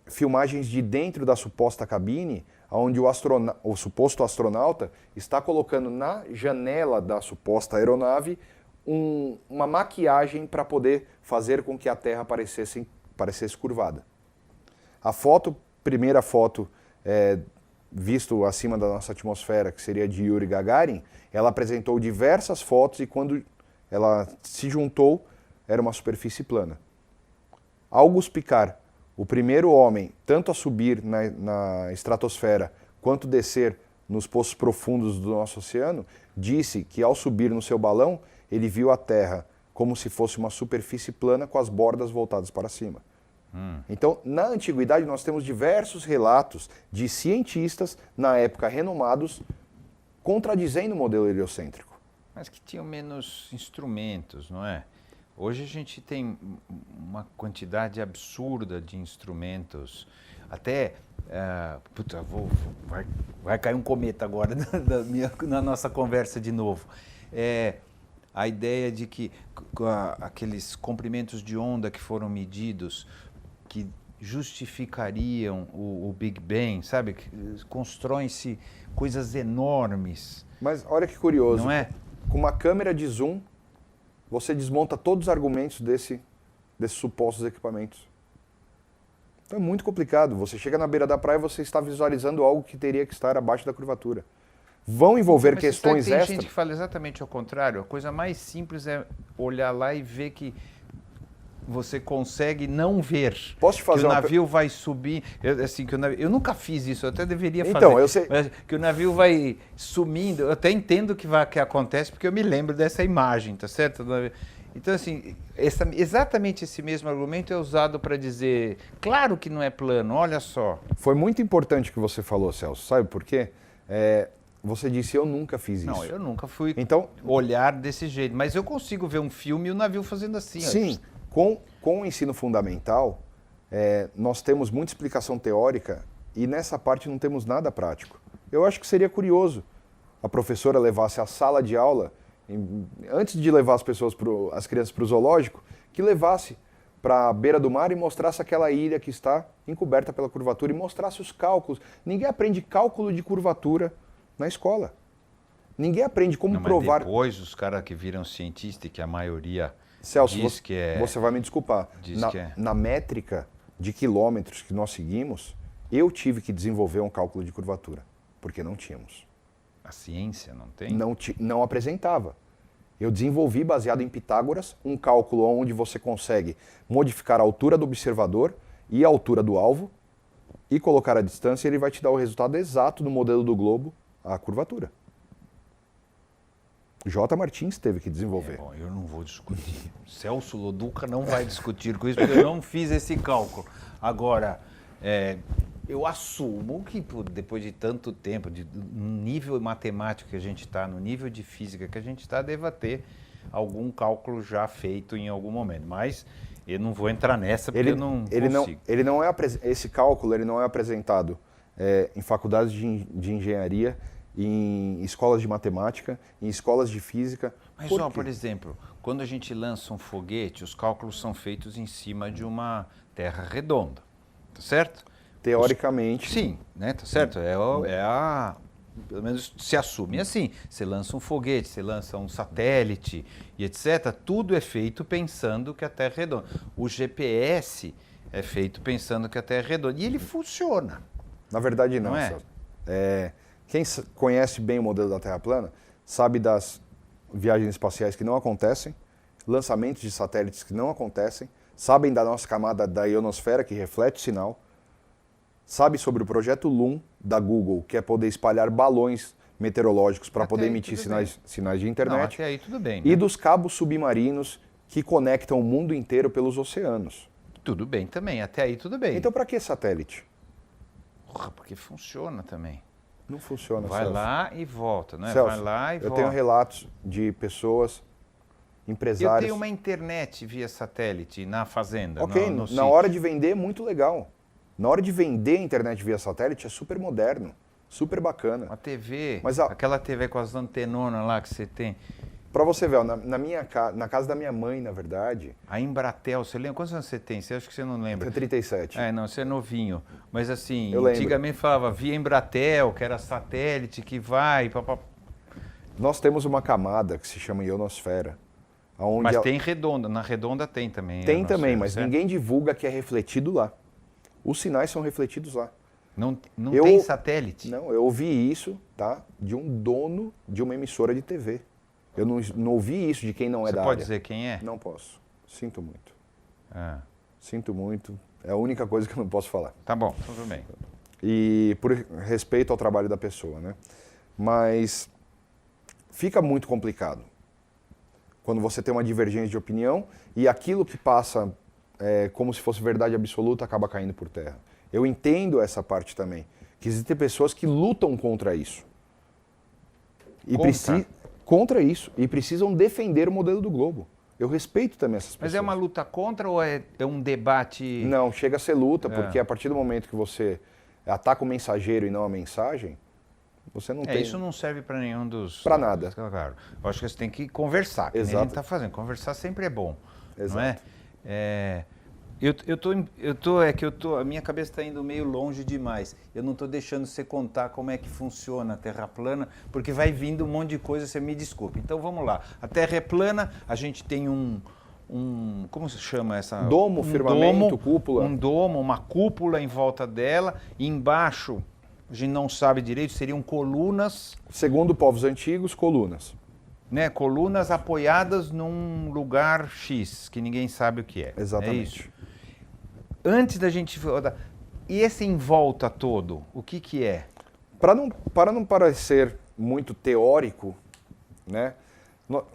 filmagens de dentro da suposta cabine, onde o suposto astronauta está colocando na janela da suposta aeronave uma maquiagem para poder fazer com que a Terra parecesse curvada. A primeira foto visto acima da nossa atmosfera, que seria de Yuri Gagarin, ela apresentou diversas fotos e quando ela se juntou, era uma superfície plana. Auguste Piccard, o primeiro homem tanto a subir na estratosfera quanto descer nos poços profundos do nosso oceano, disse que ao subir no seu balão, ele viu a Terra como se fosse uma superfície plana com as bordas voltadas para cima. Então, na antiguidade, nós temos diversos relatos de cientistas, na época renomados, contradizendo o modelo heliocêntrico. Mas que tinham menos instrumentos, não é? Hoje a gente tem uma quantidade absurda de instrumentos. Até, vai cair um cometa agora na nossa conversa de novo. A ideia de que aqueles comprimentos de onda que foram medidos, que justificariam o Big Bang, sabe? Constroem-se coisas enormes. Mas olha que curioso, não é? Com uma câmera de zoom, você desmonta todos os argumentos desses supostos equipamentos. Então é muito complicado. Você chega na beira da praia e você está visualizando algo que teria que estar abaixo da curvatura. Vão envolver questões tem extras. Gente que fala exatamente ao contrário. A coisa mais simples é olhar lá e ver que você consegue não ver. Posso te fazer que o navio vai subir. Eu nunca fiz isso, eu até deveria fazer. Então, eu sei. Mas que o navio vai sumindo. Eu até entendo que acontece, porque eu me lembro dessa imagem, tá certo? Então, assim, exatamente esse mesmo argumento é usado para dizer, claro que não é plano, olha só. Foi muito importante o que você falou, Celso. Sabe por quê? Você disse, eu nunca fiz isso. Não, eu nunca fui então, olhar desse jeito. Mas eu consigo ver um filme e o navio fazendo assim. Sim, Com o ensino fundamental, nós temos muita explicação teórica e nessa parte não temos nada prático. Eu acho que seria curioso a professora levasse a sala de aula, antes de levar as crianças para o zoológico, que levasse para a beira do mar e mostrasse aquela ilha que está encoberta pela curvatura e mostrasse os cálculos. Ninguém aprende cálculo de curvatura na escola. Ninguém aprende como provar... Mas depois os caras que viram cientista e que a maioria Celso, diz que é... Você vai me desculpar. Na métrica de quilômetros que nós seguimos, eu tive que desenvolver um cálculo de curvatura, porque não tínhamos. A ciência não tem? Não apresentava. Eu desenvolvi, baseado em Pitágoras, um cálculo onde você consegue modificar a altura do observador e a altura do alvo e colocar a distância e ele vai te dar o resultado exato do modelo do globo, a curvatura. J. Martins teve que desenvolver. Bom, eu não vou discutir. Celso Loduca não vai discutir com isso, porque eu não fiz esse cálculo. Agora, eu assumo que depois de tanto tempo, no nível matemático que a gente está, no nível de física que a gente está, deva ter algum cálculo já feito em algum momento. Mas eu não vou entrar nessa porque eu não consigo. Esse cálculo ele não é apresentado em faculdades de engenharia, em escolas de matemática, em escolas de física. Mas, por exemplo, quando a gente lança um foguete, os cálculos são feitos em cima de uma terra redonda, tá certo? Teoricamente. Sim, né? Tá certo? Pelo menos se assume assim. Você lança um foguete, você lança um satélite e etc. Tudo é feito pensando que a Terra é redonda. O GPS é feito pensando que a Terra é redonda. E ele funciona. Na verdade, não. Quem conhece bem o modelo da Terra plana sabe das viagens espaciais que não acontecem, lançamentos de satélites que não acontecem, sabem da nossa camada da ionosfera que reflete o sinal, sabe sobre o projeto LUM da Google, que é poder espalhar balões meteorológicos para poder emitir sinais de internet. Não, até aí tudo bem. E dos cabos submarinos que conectam o mundo inteiro pelos oceanos. Tudo bem também, até aí tudo bem. Então para que satélite? Porque funciona também. Não funciona, Vai Celso. lá e volta, né? Celso, vai lá e volta. Eu tenho relatos de pessoas, empresários... Eu tenho uma internet via satélite na fazenda, Ok, no na sítio. hora de vender é muito legal. Na hora de vender a internet via satélite é super moderno, super bacana. Uma TV, Mas, aquela TV com as antenonas lá que você tem. Para você ver, na casa da minha mãe, na verdade... A Embratel, você lembra? Quantos anos você tem? Acho que você não lembra. Eu tenho 37. Não, você é novinho. Mas assim, Eu lembro. antigamente falava via Embratel, que era satélite, que vai... Nós temos uma camada que se chama ionosfera. Mas tem redonda, na redonda tem também. Tem também, mas ninguém divulga que é refletido lá. Os sinais são refletidos lá. Não tem satélite? Não, eu ouvi isso, tá, de um dono de uma emissora de TV. Eu não ouvi isso de quem não é da área. Você pode dizer quem é? Não posso. Sinto muito. Sinto muito. É a única coisa que eu não posso falar. Tá bom, tudo bem. E por respeito ao trabalho da pessoa, né? Mas fica muito complicado quando você tem uma divergência de opinião e aquilo que passa como se fosse verdade absoluta acaba caindo por terra. Eu entendo essa parte também, que existem pessoas que lutam contra isso. Contra isso. E precisam defender o modelo do globo. Eu respeito também essas pessoas. Mas é uma luta contra ou é um debate... Não, chega a ser luta, porque a partir do momento que você ataca o mensageiro e não a mensagem, você não tem... Isso não serve para nenhum dos... Para nada. Claro. Eu acho que você tem que conversar, que nem a gente está fazendo. Conversar sempre é bom. Exato. Não é? A minha cabeça está indo meio longe demais. Eu não estou deixando você contar como é que funciona a Terra plana, porque vai vindo um monte de coisa, você me desculpe. Então vamos lá. A Terra é plana, a gente tem como se chama essa? Domo, firmamento, cúpula. Um domo, uma cúpula em volta dela. E embaixo, a gente não sabe direito, seriam colunas. Segundo povos antigos, colunas. Né, colunas apoiadas num lugar X, que ninguém sabe o que é. Exatamente. É isso? Antes da gente... E esse em volta todo, o que é? Para não parecer muito teórico, né?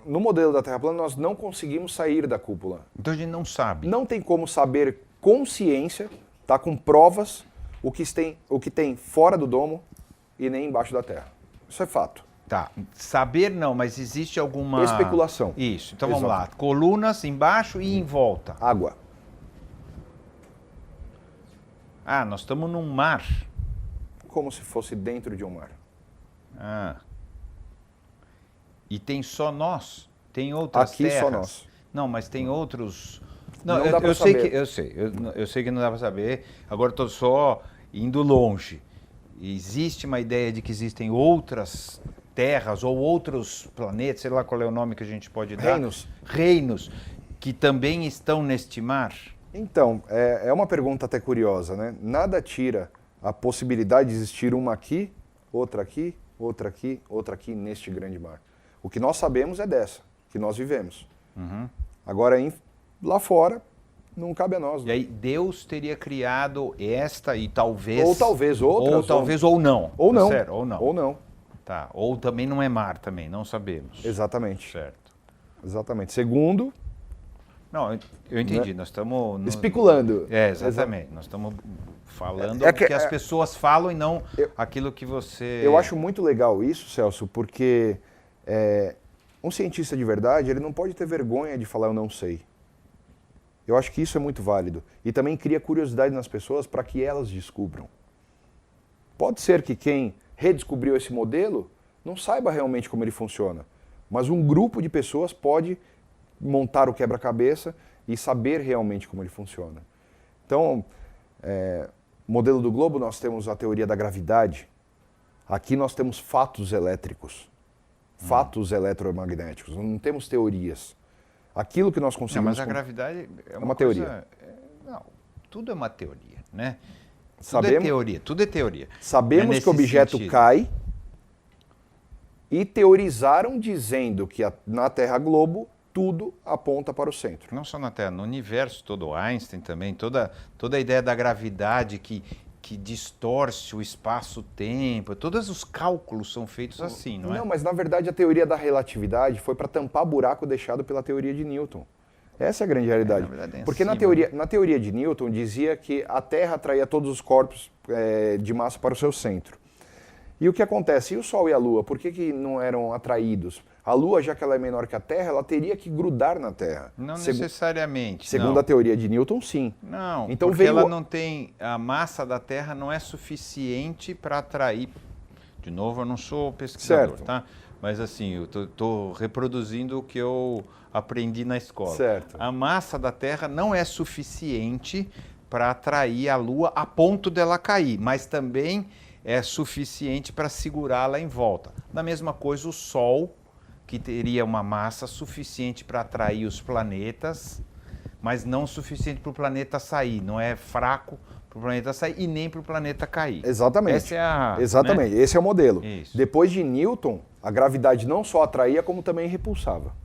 No modelo da Terra plana, nós não conseguimos sair da cúpula. Então a gente não sabe. Não tem como saber com ciência, tá, com provas, o que tem fora do domo e nem embaixo da Terra. Isso é fato. Tá, saber não, mas existe alguma... Especulação. Isso, então vamos lá. Colunas embaixo e em volta. Água. Ah, nós estamos num mar. Como se fosse dentro de um mar. Ah. E tem só nós? Tem outras Aqui terras? só nós. Não, mas tem outros... Não, Não dá pra eu sei saber. que eu sei que não dá para saber. Agora estou só indo longe. Existe uma ideia de que existem outras terras ou outros planetas, sei lá qual é o nome que a gente pode dar. Reinos. Reinos que também estão neste mar. Então, é uma pergunta até curiosa, né? Nada tira a possibilidade de existir uma aqui, outra aqui, outra aqui, outra aqui neste grande mar. O que nós sabemos é dessa, que nós vivemos. Uhum. Agora, lá fora, não cabe a nós. E Né? aí Deus teria criado esta e talvez... Ou talvez outras. Ou talvez ou não. Ou não. Certo? Ou não. Ou não. Tá. Ou também não é mar também, não sabemos. Exatamente. Certo. Exatamente. Segundo... Não, eu entendi. Né? Nós estamos... Especulando. Exatamente. Nós estamos falando o que as pessoas falam e não aquilo que você... Eu acho muito legal isso, Celso, porque um cientista de verdade, ele não pode ter vergonha de falar eu não sei. Eu acho que isso é muito válido. E também cria curiosidade nas pessoas para que elas descubram. Pode ser que quem redescobriu esse modelo não saiba realmente como ele funciona, mas um grupo de pessoas pode montar o quebra-cabeça e saber realmente como ele funciona. Então, modelo do globo, nós temos a teoria da gravidade. Aqui nós temos fatos elétricos, fatos eletromagnéticos, não temos teorias. Aquilo que nós conseguimos... Não, mas a gravidade é uma teoria. Não, tudo é uma teoria, né? Sabemos, tudo é teoria, tudo é teoria. Sabemos que o objeto sentido. cai e teorizaram dizendo que na Terra globo tudo aponta para o centro. Não só na Terra, no universo todo, Einstein também, toda a ideia da gravidade que distorce o espaço-tempo, todos os cálculos são feitos assim, não é? Não, mas na verdade a teoria da relatividade foi para tampar buraco deixado pela teoria de Newton. Essa é a grande realidade. Na verdade, porque na teoria de Newton dizia que a Terra atraía todos os corpos de massa para o seu centro. E o que acontece? E o Sol e a Lua? Por que não eram atraídos? A Lua, já que ela é menor que a Terra, ela teria que grudar na Terra. Não necessariamente. Segundo a teoria de Newton, sim. Não, então porque ela não tem... A massa da Terra não é suficiente para atrair... De novo, eu não sou pesquisador, tá? Mas assim, eu estou reproduzindo o que eu aprendi na escola. Certo. A massa da Terra não é suficiente para atrair a Lua a ponto dela cair, mas também é suficiente para segurá-la em volta. Da mesma coisa o Sol, que teria uma massa suficiente para atrair os planetas, mas não suficiente para o planeta sair. Não é fraco para o planeta sair e nem para o planeta cair. Exatamente. Essa é a, exatamente, né? Esse é o modelo. Isso. Depois de Newton, a gravidade não só atraía, como também repulsava.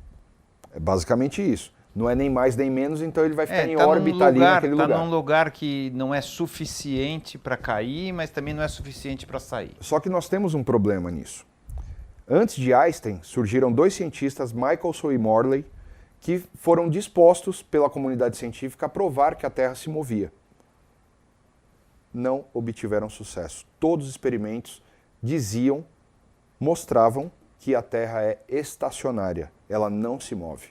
É basicamente isso. Não é nem mais nem menos, então ele vai ficar em órbita ali naquele lugar. Está num lugar que não é suficiente para cair, mas também não é suficiente para sair. Só que nós temos um problema nisso. Antes de Einstein, surgiram dois cientistas, Michelson e Morley, que foram dispostos pela comunidade científica a provar que a Terra se movia. Não obtiveram sucesso. Todos os experimentos mostravam que a Terra é estacionária, ela não se move.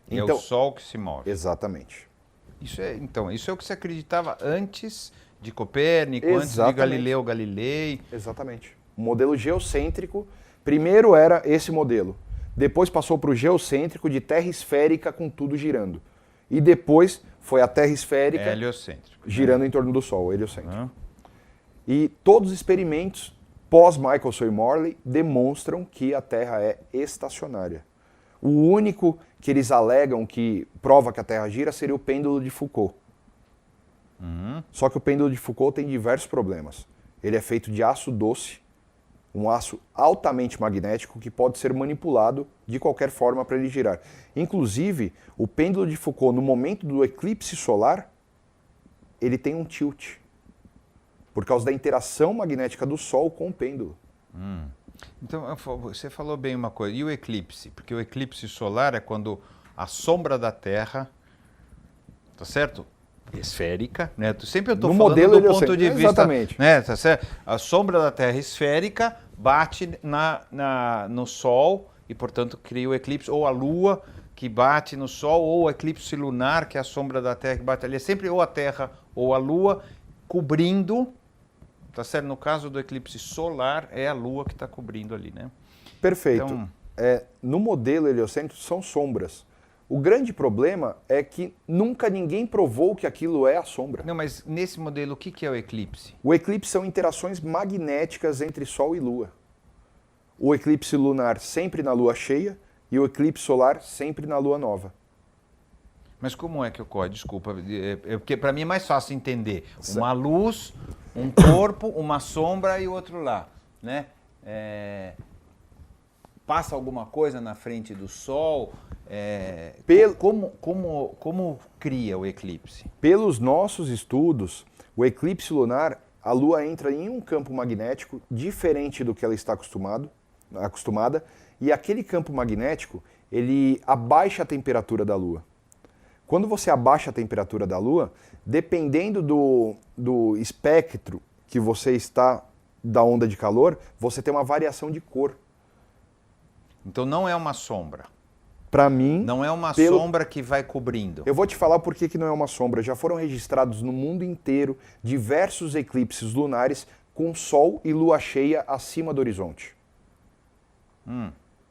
Então, é o Sol que se move. Exatamente. Isso é o que se acreditava antes de Copérnico, antes de Galileu Galilei. Exatamente. O modelo geocêntrico, primeiro era esse modelo. Depois passou para o geocêntrico de Terra esférica com tudo girando. E depois foi a Terra esférica heliocêntrico, girando em torno do Sol, heliocêntrico. E todos os experimentos pós-Michelson e Morley demonstram que a Terra é estacionária. O único que eles alegam que prova que a Terra gira seria o pêndulo de Foucault. Só que o pêndulo de Foucault tem diversos problemas. Ele é feito de aço doce, um aço altamente magnético que pode ser manipulado de qualquer forma para ele girar. Inclusive, o pêndulo de Foucault, no momento do eclipse solar, ele tem um tilt, por causa da interação magnética do Sol com o pêndulo. Então, você falou bem uma coisa. E o eclipse? Porque o eclipse solar é quando a sombra da Terra, tá certo? esférica, né? Sempre eu estou No falando modelo do heliocêntrico, ponto de vista, exatamente. né? Tá certo? A sombra da Terra esférica bate no Sol e, portanto, cria o eclipse, ou a Lua que bate no Sol, ou o eclipse lunar, que é a sombra da Terra que bate ali. É sempre ou a Terra ou a Lua cobrindo, tá certo? No caso do eclipse solar, é a Lua que está cobrindo ali, né? Perfeito. Então, No modelo heliocêntrico são sombras. O grande problema é que nunca ninguém provou que aquilo é a sombra. não, mas nesse modelo, o que é o eclipse? O eclipse são interações magnéticas entre Sol e Lua. O eclipse lunar sempre na Lua cheia e o eclipse solar sempre na Lua nova. Mas como é que ocorre? Desculpa, porque para mim é mais fácil entender. Uma luz, um corpo, uma sombra e o outro lá, né? Passa alguma coisa na frente do Sol? Como cria o eclipse? Pelos nossos estudos, o eclipse lunar, a Lua entra em um campo magnético diferente do que ela está acostumada, e aquele campo magnético, ele abaixa a temperatura da Lua. Quando você abaixa a temperatura da Lua, dependendo do espectro que você está da onda de calor, você tem uma variação de cor. Então não é uma sombra. Para mim, não é uma sombra que vai cobrindo. Eu vou te falar por que não é uma sombra. Já foram registrados no mundo inteiro diversos eclipses lunares com Sol e Lua cheia acima do horizonte.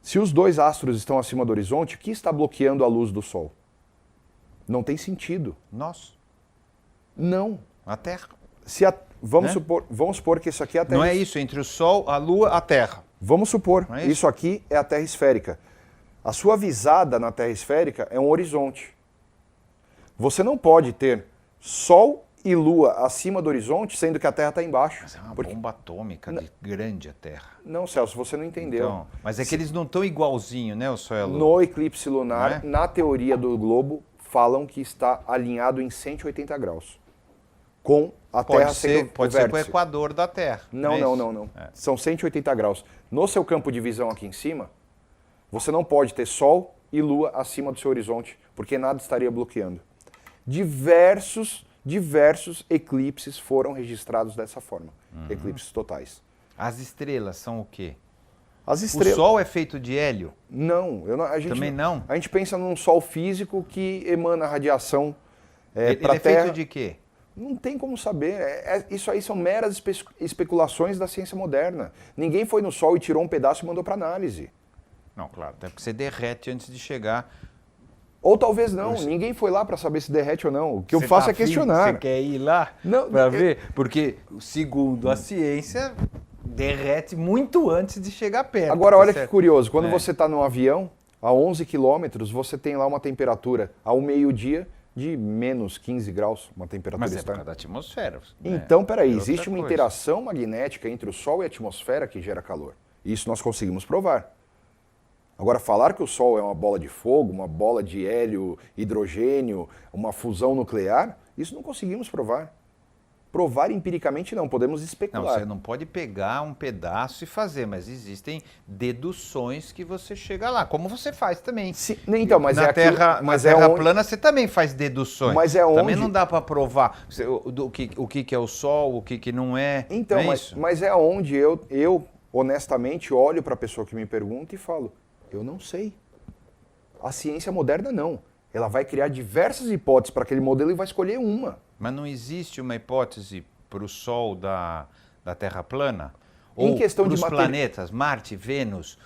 Se os dois astros estão acima do horizonte, o que está bloqueando a luz do Sol? Não tem sentido. Nós. Não. A Terra. Vamos supor que isso aqui é a Terra. Não é isso, entre o Sol, a Lua, a Terra. Vamos supor, Não é isso? Isso aqui é a Terra esférica. A sua visada na Terra esférica é um horizonte. Você não pode ter Sol e Lua acima do horizonte, sendo que a Terra está embaixo. Mas é uma bomba atômica de grande a Terra. Não, Celso, você não entendeu. Então, mas é que eles não estão igualzinho, né, o Sol e a Lua? No eclipse lunar, Não é? na teoria do globo, falam que está alinhado em 180 graus. Com a Terra sendo Pode ser com o equador da Terra. Não, é não, isso? não, não. É. São 180 graus. No seu campo de visão aqui em cima, você não pode ter Sol e Lua acima do seu horizonte, porque nada estaria bloqueando. Diversos eclipses foram registrados dessa forma. Eclipses totais. As estrelas são o quê? As O estrelas... Sol é feito de hélio? Não, a gente Também não? A gente pensa num Sol físico que emana radiação Ele para a é Terra. feito de quê? Não tem como saber. Isso aí são meras especulações da ciência moderna. Ninguém foi no Sol e tirou um pedaço e mandou para análise. Não, claro, até porque você derrete antes de chegar. Ou talvez não. Ninguém foi lá para saber se derrete ou não. O que eu Você faço tá é questionar. Você quer ir lá Não, para ver? Porque, segundo a ciência, derrete muito antes de chegar perto. Agora, tá olha que certo? curioso. Quando É. você está num avião, a 11 quilômetros, você tem lá uma temperatura, ao meio-dia, de menos 15 graus, uma temperatura Mas é por externa. causa da atmosfera. Então, peraí, É outra existe uma coisa. interação magnética entre o Sol e a atmosfera que gera calor. Isso nós conseguimos provar. Agora, falar que o Sol é uma bola de fogo, uma bola de hélio, hidrogênio, uma fusão nuclear, isso não conseguimos provar. Provar empiricamente não, podemos Não, especular. você não pode pegar um pedaço e fazer, mas existem deduções que você chega lá, como você faz também. Então, mas na é aquilo- Terra, mas na é terra onde- plana você também faz deduções. Mas é Também onde- não dá para provar o que é o Sol, o que não é. Então, não é isso? mas é onde eu honestamente olho para a pessoa que me pergunta e falo, eu não sei. A ciência moderna não. Ela vai criar diversas hipóteses para aquele modelo e vai escolher uma. Mas não existe uma hipótese para o Sol da Terra plana? Em Ou questão de pros matéria- planetas, Marte, Vênus,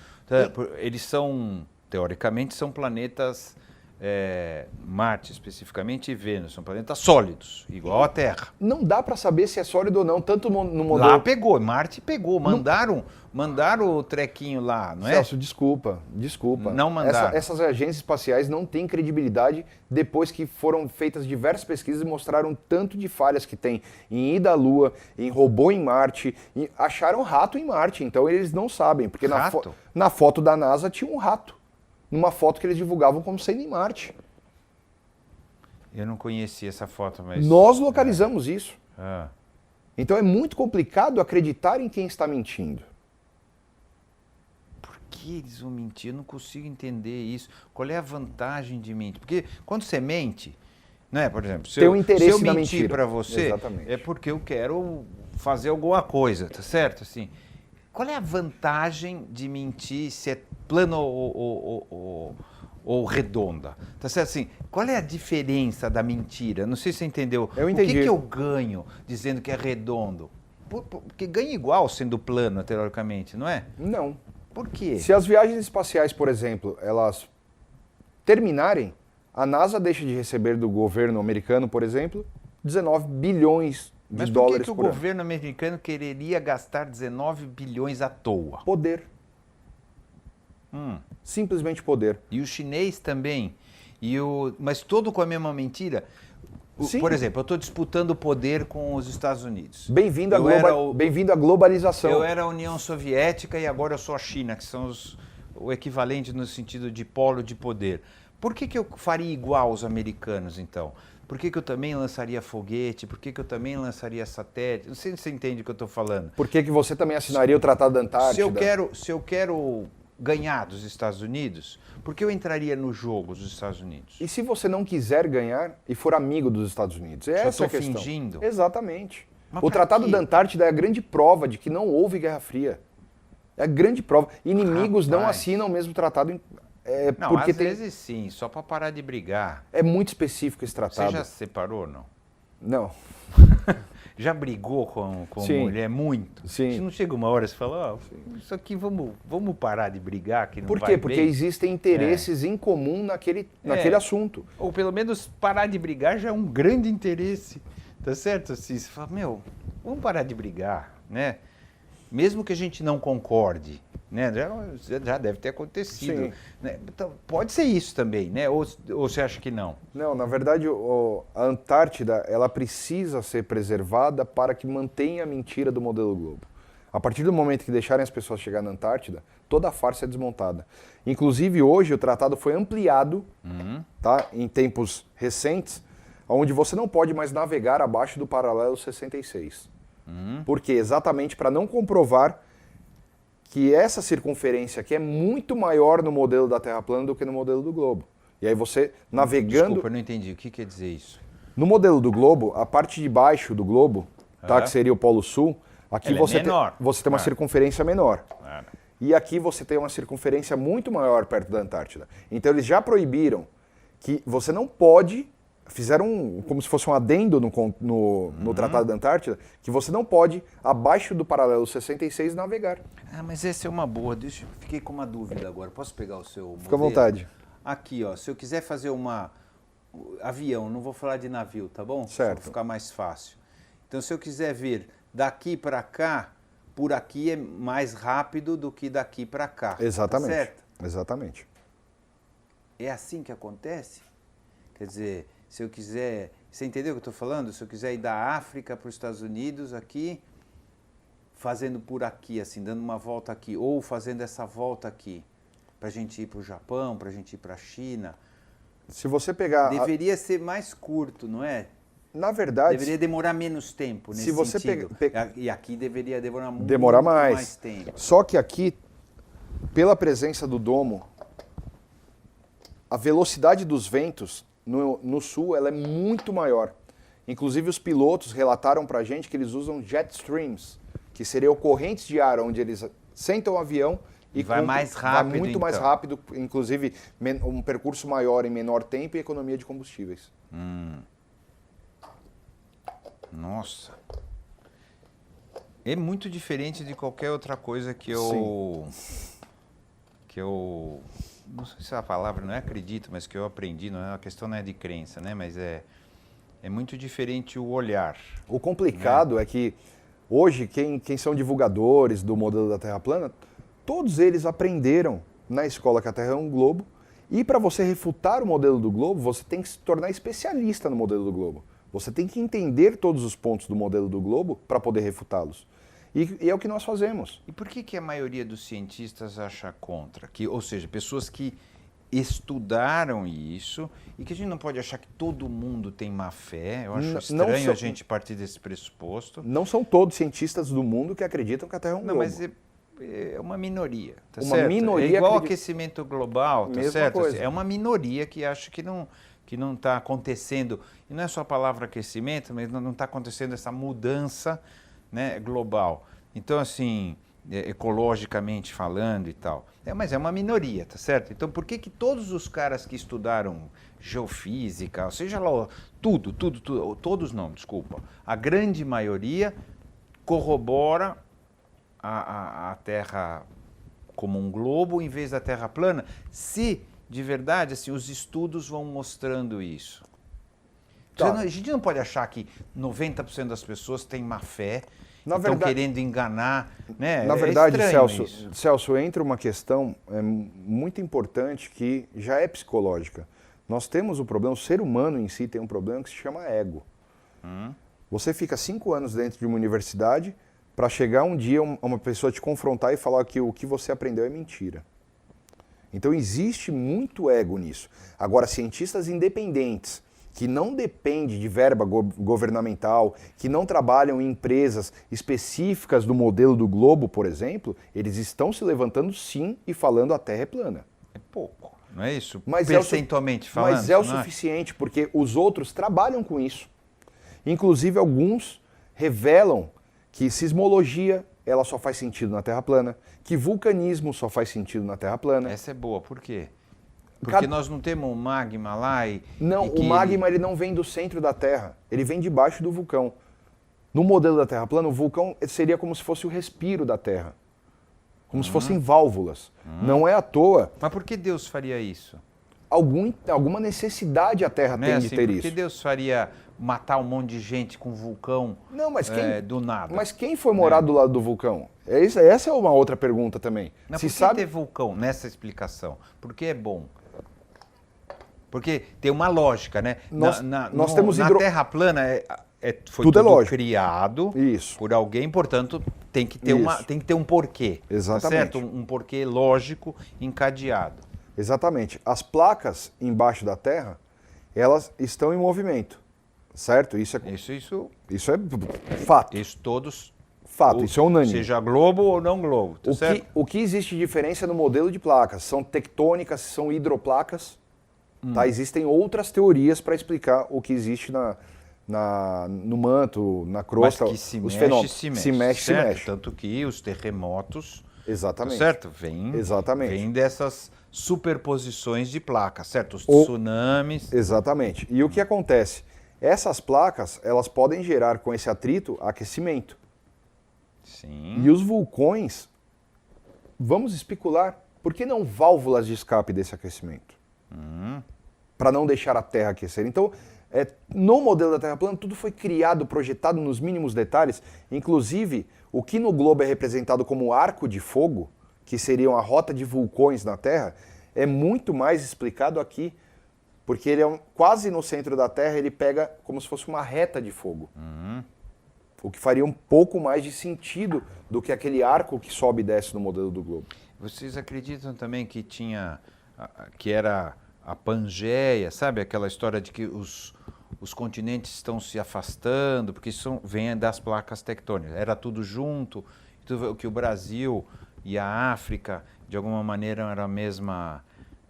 eles são, teoricamente, são planetas, Marte especificamente e Vênus, são planetas sólidos, igual a Terra. Não dá para saber se é sólido ou não, tanto no modelo... Lá pegou, Marte pegou, mandaram o trequinho lá, não é? Celso, desculpa. Não mandaram. Essas agências espaciais não têm credibilidade depois que foram feitas diversas pesquisas e mostraram tanto de falhas que tem em ida à Lua, em robô em Marte, acharam rato em Marte, então eles não sabem, porque Rato? na foto da NASA tinha um rato, numa foto que eles divulgavam como sendo em Marte. Eu não conhecia essa foto, mas... Nós localizamos isso. Ah. Então é muito complicado acreditar em quem está mentindo. Por que eles vão mentir? Eu não consigo entender isso. Qual é a vantagem de mentir? Porque quando você mente, Não é, por exemplo, se Tem um interesse se eu na mentir mentira. para você, Exatamente. é porque eu quero fazer alguma coisa, tá certo? Assim, qual é a vantagem de mentir se é plano ou redonda? Tá certo? Assim, qual é a diferença da mentira? Não sei se você entendeu. Eu O entendi. que eu ganho dizendo que é redondo? Porque ganha igual sendo plano, teoricamente, não é? Não. Por quê? Se as viagens espaciais, por exemplo, elas terminarem, a NASA deixa de receber do governo americano, por exemplo, 19 bilhões de Mas por dólares que o por ano. governo americano quereria gastar 19 bilhões à toa? Poder. Simplesmente poder. E o chinês também. Mas todo com a mesma mentira. Sim. Por exemplo, eu estou disputando o poder com os Estados Unidos. Bem-vindo Eu à globalização. Eu era a União Soviética e agora eu sou a China, que são o equivalente no sentido de polo de poder. Por que eu faria igual aos americanos, então? Por que eu também lançaria foguete? Por que eu também lançaria satélite? Não sei se você entende o que eu estou falando. Por que você também assinaria o Tratado da Antártida? Se eu quero ganhar dos Estados Unidos, por que eu entraria no jogo dos Estados Unidos? E se você não quiser ganhar e for amigo dos Estados Unidos? Essa é a questão. Fingindo? Exatamente. Mas O pra Tratado quê? da Antártida é a grande prova de que não houve Guerra Fria. É a grande prova. Inimigos não Rapaz. assinam o mesmo tratado. Não, Porque às vezes sim, só para parar de brigar. é muito específico esse Você tratado. já se separou, não? Não. Já brigou com Sim. mulher muito? Sim. Você não chega uma hora e fala, isso aqui vamos parar de brigar, que não Por vai quê? Porque bem. existem interesses em comum naquele assunto. Ou pelo menos parar de brigar já é um grande interesse, tá certo? Assim, você fala, vamos parar de brigar, né? Mesmo que a gente não concorde, né? Já deve ter acontecido. Sim. Né? Então, pode ser isso também, né? Ou você acha que não? Não, na verdade, a Antártida ela precisa ser preservada para que mantenha a mentira do modelo Globo. A partir do momento que deixarem as pessoas chegar na Antártida, toda a farsa é desmontada. Inclusive, hoje, o tratado foi ampliado, tá, em tempos recentes, onde você não pode mais navegar abaixo do paralelo 66. Por quê? Exatamente para não comprovar que essa circunferência aqui é muito maior no modelo da Terra plana do que no modelo do globo. E aí você navegando... Desculpa, eu não entendi. O que quer dizer isso? No modelo do globo, a parte de baixo do globo, tá, que seria o Polo Sul, aqui Ela é menor. você tem uma circunferência menor. Claro. E aqui você tem uma circunferência muito maior perto da Antártida. Então eles já proibiram que você não pode... Fizeram como se fosse um adendo no Tratado da Antártida, que você não pode, abaixo do paralelo 66, navegar. Ah, mas essa é uma boa. Fiquei com uma dúvida agora. Posso pegar o seu modelo? Fica à vontade. Aqui, ó. Se eu quiser fazer avião, não vou falar de navio, tá bom? Certo. Para ficar mais fácil. Então, se eu quiser vir daqui para cá, por aqui é mais rápido do que daqui para cá. Exatamente. Tá certo? Exatamente. É assim que acontece? Quer dizer, se eu quiser... Você entendeu o que eu estou falando? Se eu quiser ir da África para os Estados Unidos aqui, fazendo por aqui, assim, dando uma volta aqui, ou fazendo essa volta aqui, para a gente ir para o Japão, para a gente ir para a China, Se você pegar... deveria ser mais curto, não é? Na verdade... Deveria demorar menos tempo nesse Se você sentido. pega- E aqui deveria demorar muito Demorar mais tempo. Só que aqui, pela presença do domo, a velocidade dos ventos no sul ela é muito maior. Inclusive os pilotos relataram pra gente que eles usam jet streams, que seriam correntes de ar onde eles sentam o avião e Vai mais rápido, vai muito mais então. rápido, inclusive um percurso maior em menor tempo e economia de combustíveis. Nossa. É muito diferente de qualquer outra coisa que eu não sei se a palavra não é acredito, mas que eu aprendi, não é, a questão não é de crença, né? Mas é muito diferente o olhar. O complicado é que hoje quem são divulgadores do modelo da Terra plana, todos eles aprenderam na escola que a Terra é um globo, e para você refutar o modelo do globo, você tem que se tornar especialista no modelo do globo. Você tem que entender todos os pontos do modelo do globo para poder refutá-los. E é o que nós fazemos. E por que a maioria dos cientistas acha contra? Ou seja, pessoas que estudaram isso e que a gente não pode achar que todo mundo tem má fé. Eu acho estranho a gente partir desse pressuposto. Não são todos cientistas do mundo que acreditam que a Terra é um globo. Não, mas é uma minoria, tá Uma certo? minoria é igual acredita... aquecimento global, tá Mesma certo? coisa. É uma minoria que acha que que não está acontecendo, e não é só a palavra aquecimento, mas não está acontecendo essa mudança, né, global. Então, assim, ecologicamente falando e tal. Mas é uma minoria, tá certo? Então, por que todos os caras que estudaram geofísica, ou seja lá, tudo, todos não, desculpa, a grande maioria corrobora a Terra como um globo em vez da Terra plana, se de verdade assim, os estudos vão mostrando isso? Tá. A gente não pode achar que 90% das pessoas têm má fé, estão querendo enganar, né? Na verdade, Celso, entra uma questão muito importante que já é psicológica. Nós temos o problema, o ser humano em si tem um problema que se chama ego. Você fica 5 anos dentro de uma universidade para chegar um dia uma pessoa te confrontar e falar que o que você aprendeu é mentira. Então existe muito ego nisso. Agora, cientistas independentes, que não dependem de verba governamental, que não trabalham em empresas específicas do modelo do globo, por exemplo, eles estão se levantando sim e falando a Terra é plana. É pouco, não é isso? Mas percentualmente falando. Mas é o suficiente, porque os outros trabalham com isso. Inclusive, alguns revelam que sismologia ela só faz sentido na Terra plana, que vulcanismo só faz sentido na Terra plana. Essa é boa, por quê? Porque nós não temos um magma lá e... Não, o magma ele não vem do centro da Terra, ele vem debaixo do vulcão. No modelo da Terra plana, o vulcão seria como se fosse o respiro da Terra. Como se fossem válvulas. Não é à toa... Mas por que Deus faria isso? Alguma necessidade a Terra tem de ter por isso. que Deus faria matar um monte de gente com vulcão do nada? Mas quem foi morar do lado do vulcão? Essa é uma outra pergunta também. Mas por que ter vulcão nessa explicação? Por que é bom? Porque tem uma lógica, né? Nós temos na Terra plana foi tudo tudo criado Isso. por alguém, portanto tem que ter um porquê. Exatamente. Tá certo? Um porquê lógico encadeado. Exatamente. As placas embaixo da Terra, elas estão em movimento, certo? Isso é fato. Isso todos... Fato, isso é unânime. Seja globo ou não globo, tá certo? O que existe de diferença no modelo de placas? São tectônicas, são hidroplacas. Tá? Existem outras teorias para explicar o que existe no manto, na crosta, mas que se os mexe, fenômenos. Se mexe. Tanto que os terremotos, exatamente, tá certo? Vêm dessas superposições de placas, certo? Os tsunamis. Exatamente. E o que acontece? Essas placas, elas podem gerar com esse atrito aquecimento. Sim. E os vulcões, vamos especular, por que não válvulas de escape desse aquecimento? Para não deixar a Terra aquecer. Então, no modelo da Terra plana, tudo foi criado, projetado nos mínimos detalhes. Inclusive, o que no globo é representado como arco de fogo, que seriam a rota de vulcões na Terra, é muito mais explicado aqui, porque ele é quase no centro da Terra, ele pega como se fosse uma reta de fogo. O que faria um pouco mais de sentido do que aquele arco que sobe e desce no modelo do globo. Vocês acreditam também que era a Pangeia, sabe? Aquela história de que os continentes estão se afastando, porque isso vem das placas tectônicas. Era tudo junto, que o Brasil e a África, de alguma maneira,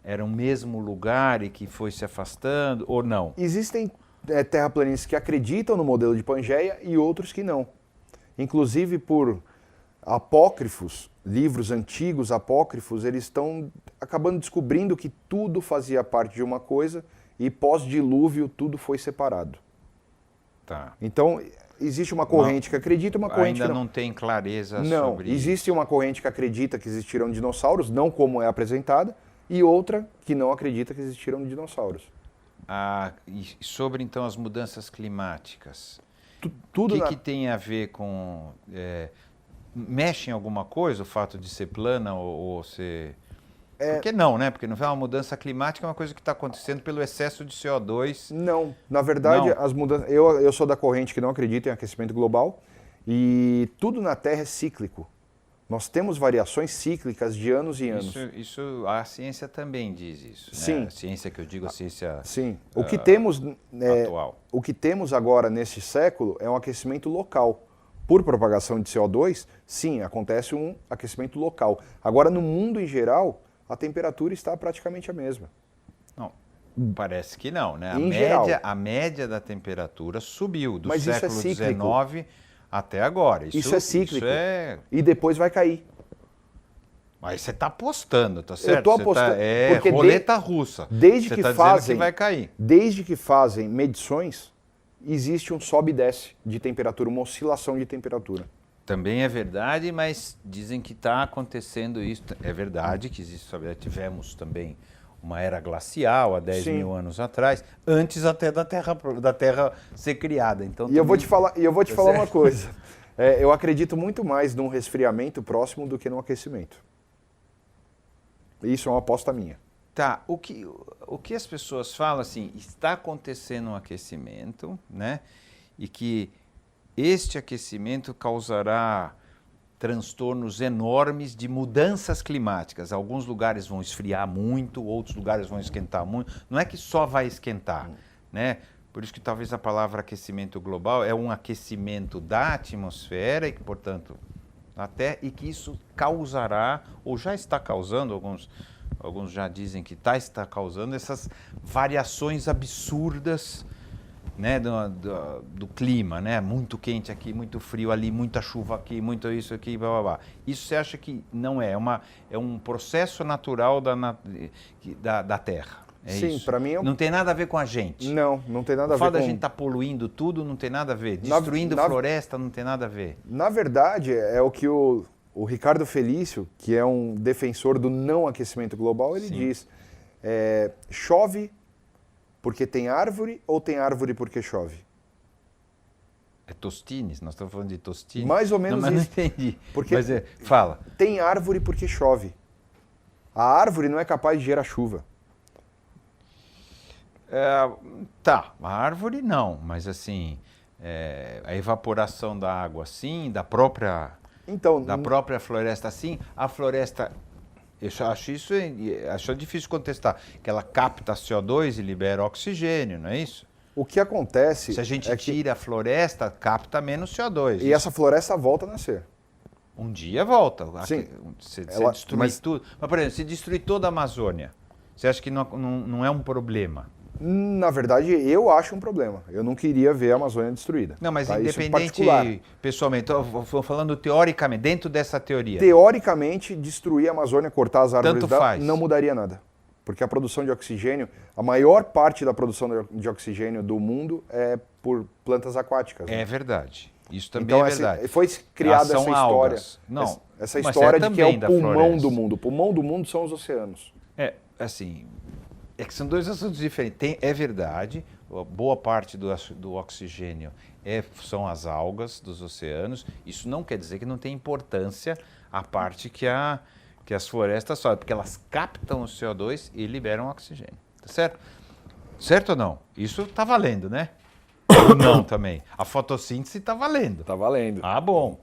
era o mesmo lugar e que foi se afastando, ou não? Existem terraplanistas que acreditam no modelo de Pangeia e outros que não. Inclusive por apócrifos, livros antigos apócrifos, eles estão acabando descobrindo que tudo fazia parte de uma coisa e pós-dilúvio tudo foi separado. Tá. Então, existe uma corrente que acredita e uma corrente ainda que não tem clareza não, sobre existe uma corrente que acredita que existiram dinossauros, não como é apresentada, e outra que não acredita que existiram dinossauros. E sobre, então, as mudanças climáticas, Tudo que tem a ver com... mexe em alguma coisa o fato de ser plana ou ser... Por que não, né? Porque não é uma mudança climática, é uma coisa que está acontecendo pelo excesso de CO2. Não, na verdade, as mudanças... Eu sou da corrente que não acredita em aquecimento global e tudo na Terra é cíclico. Nós temos variações cíclicas de anos e anos. Isso a ciência também diz isso. Sim. Né? A ciência que eu digo, a ciência Sim. O que temos atual. O que temos agora neste século é um aquecimento local. Por propagação de CO2, sim, acontece um aquecimento local. Agora, no mundo em geral, a temperatura está praticamente a mesma. Não. Parece que não, né? A média da temperatura subiu do Mas século isso é cíclico. XIX até agora. Isso é cíclico. Isso é... E depois vai cair. Mas você está apostando, tá certo? Eu estou apostando. Porque roleta russa. Desde você que tá fazem, dizendo que vai cair. Desde que fazem medições, existe um sobe e desce de temperatura, uma oscilação de temperatura. Também é verdade, mas dizem que está acontecendo isso. É verdade que existe, tivemos também uma era glacial há 10 mil anos atrás, antes até da Terra ser criada. Então, eu vou te falar uma coisa. Eu acredito muito mais num resfriamento próximo do que num aquecimento. Isso é uma aposta minha. Tá, o que as pessoas falam assim, está acontecendo um aquecimento, né? E que este aquecimento causará transtornos enormes de mudanças climáticas. Alguns lugares vão esfriar muito, outros lugares vão esquentar muito. Não é que só vai esquentar, né? Por isso que talvez a palavra aquecimento global é um aquecimento da atmosfera e que, portanto, até e que isso causará, ou já está causando, alguns já dizem que está causando essas variações absurdas, né, do clima, né? Muito quente aqui, muito frio ali, muita chuva aqui, muito isso aqui, blá, blá, blá. Isso você acha que não é? É um processo natural da Terra. Sim, para mim não tem nada a ver com a gente. Não tem nada a ver com... O fato da gente estar poluindo tudo não tem nada a ver. Destruindo floresta não tem nada a ver. Na verdade, é o que o Ricardo Felício, que é um defensor do não aquecimento global, ele diz, chove porque tem árvore ou tem árvore porque chove? É Tostines? Nós estamos falando de Tostines? Mais ou menos mas isso. Não entendi. Porque mas fala. Tem árvore porque chove. A árvore não é capaz de gerar chuva. Tá, a árvore não, mas assim, a evaporação da água sim, da própria floresta sim, a floresta, eu acho difícil contestar, que ela capta CO2 e libera oxigênio, não é isso? O que acontece... Se a gente tira a floresta, capta menos CO2. E essa floresta volta a nascer. Um dia volta. Sim. Você destruir tudo. Mas, por exemplo, se destruir toda a Amazônia, você acha que não é um problema? Na verdade, eu acho um problema. Eu não queria ver a Amazônia destruída. Não, mas tá? independente, pessoalmente, estou falando teoricamente, dentro dessa teoria. Teoricamente, destruir a Amazônia, cortar as árvores dela, faz. Não mudaria nada. Porque a produção de oxigênio, a maior parte da produção de oxigênio do mundo é por plantas aquáticas. Né? É verdade. Isso também então, é verdade. Foi criada essa história. Algas. Não, essa história de que é o pulmão floresta. do mundo. O pulmão do mundo são os oceanos. Assim... É que são dois assuntos diferentes. É verdade, boa parte do oxigênio são as algas dos oceanos. Isso não quer dizer que não tem importância a parte que as florestas fazem, porque elas captam o CO2 e liberam oxigênio. Tá certo? Certo ou não? Isso está valendo, né? Ou não também? A fotossíntese está valendo. Está valendo. Ah, bom.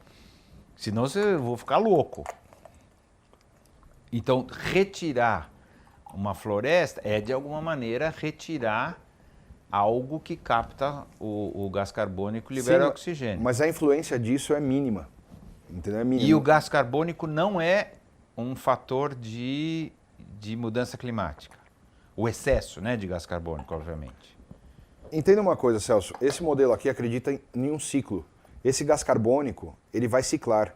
Senão eu vou ficar louco. Então, retirar uma floresta é, de alguma maneira, retirar algo que capta o gás carbônico e libera oxigênio. Mas a influência disso é mínima. Entendeu? É mínima. E o gás carbônico não é um fator de mudança climática. O excesso, né, de gás carbônico, obviamente. Entenda uma coisa, Celso. Esse modelo aqui acredita em um ciclo. Esse gás carbônico, ele vai ciclar.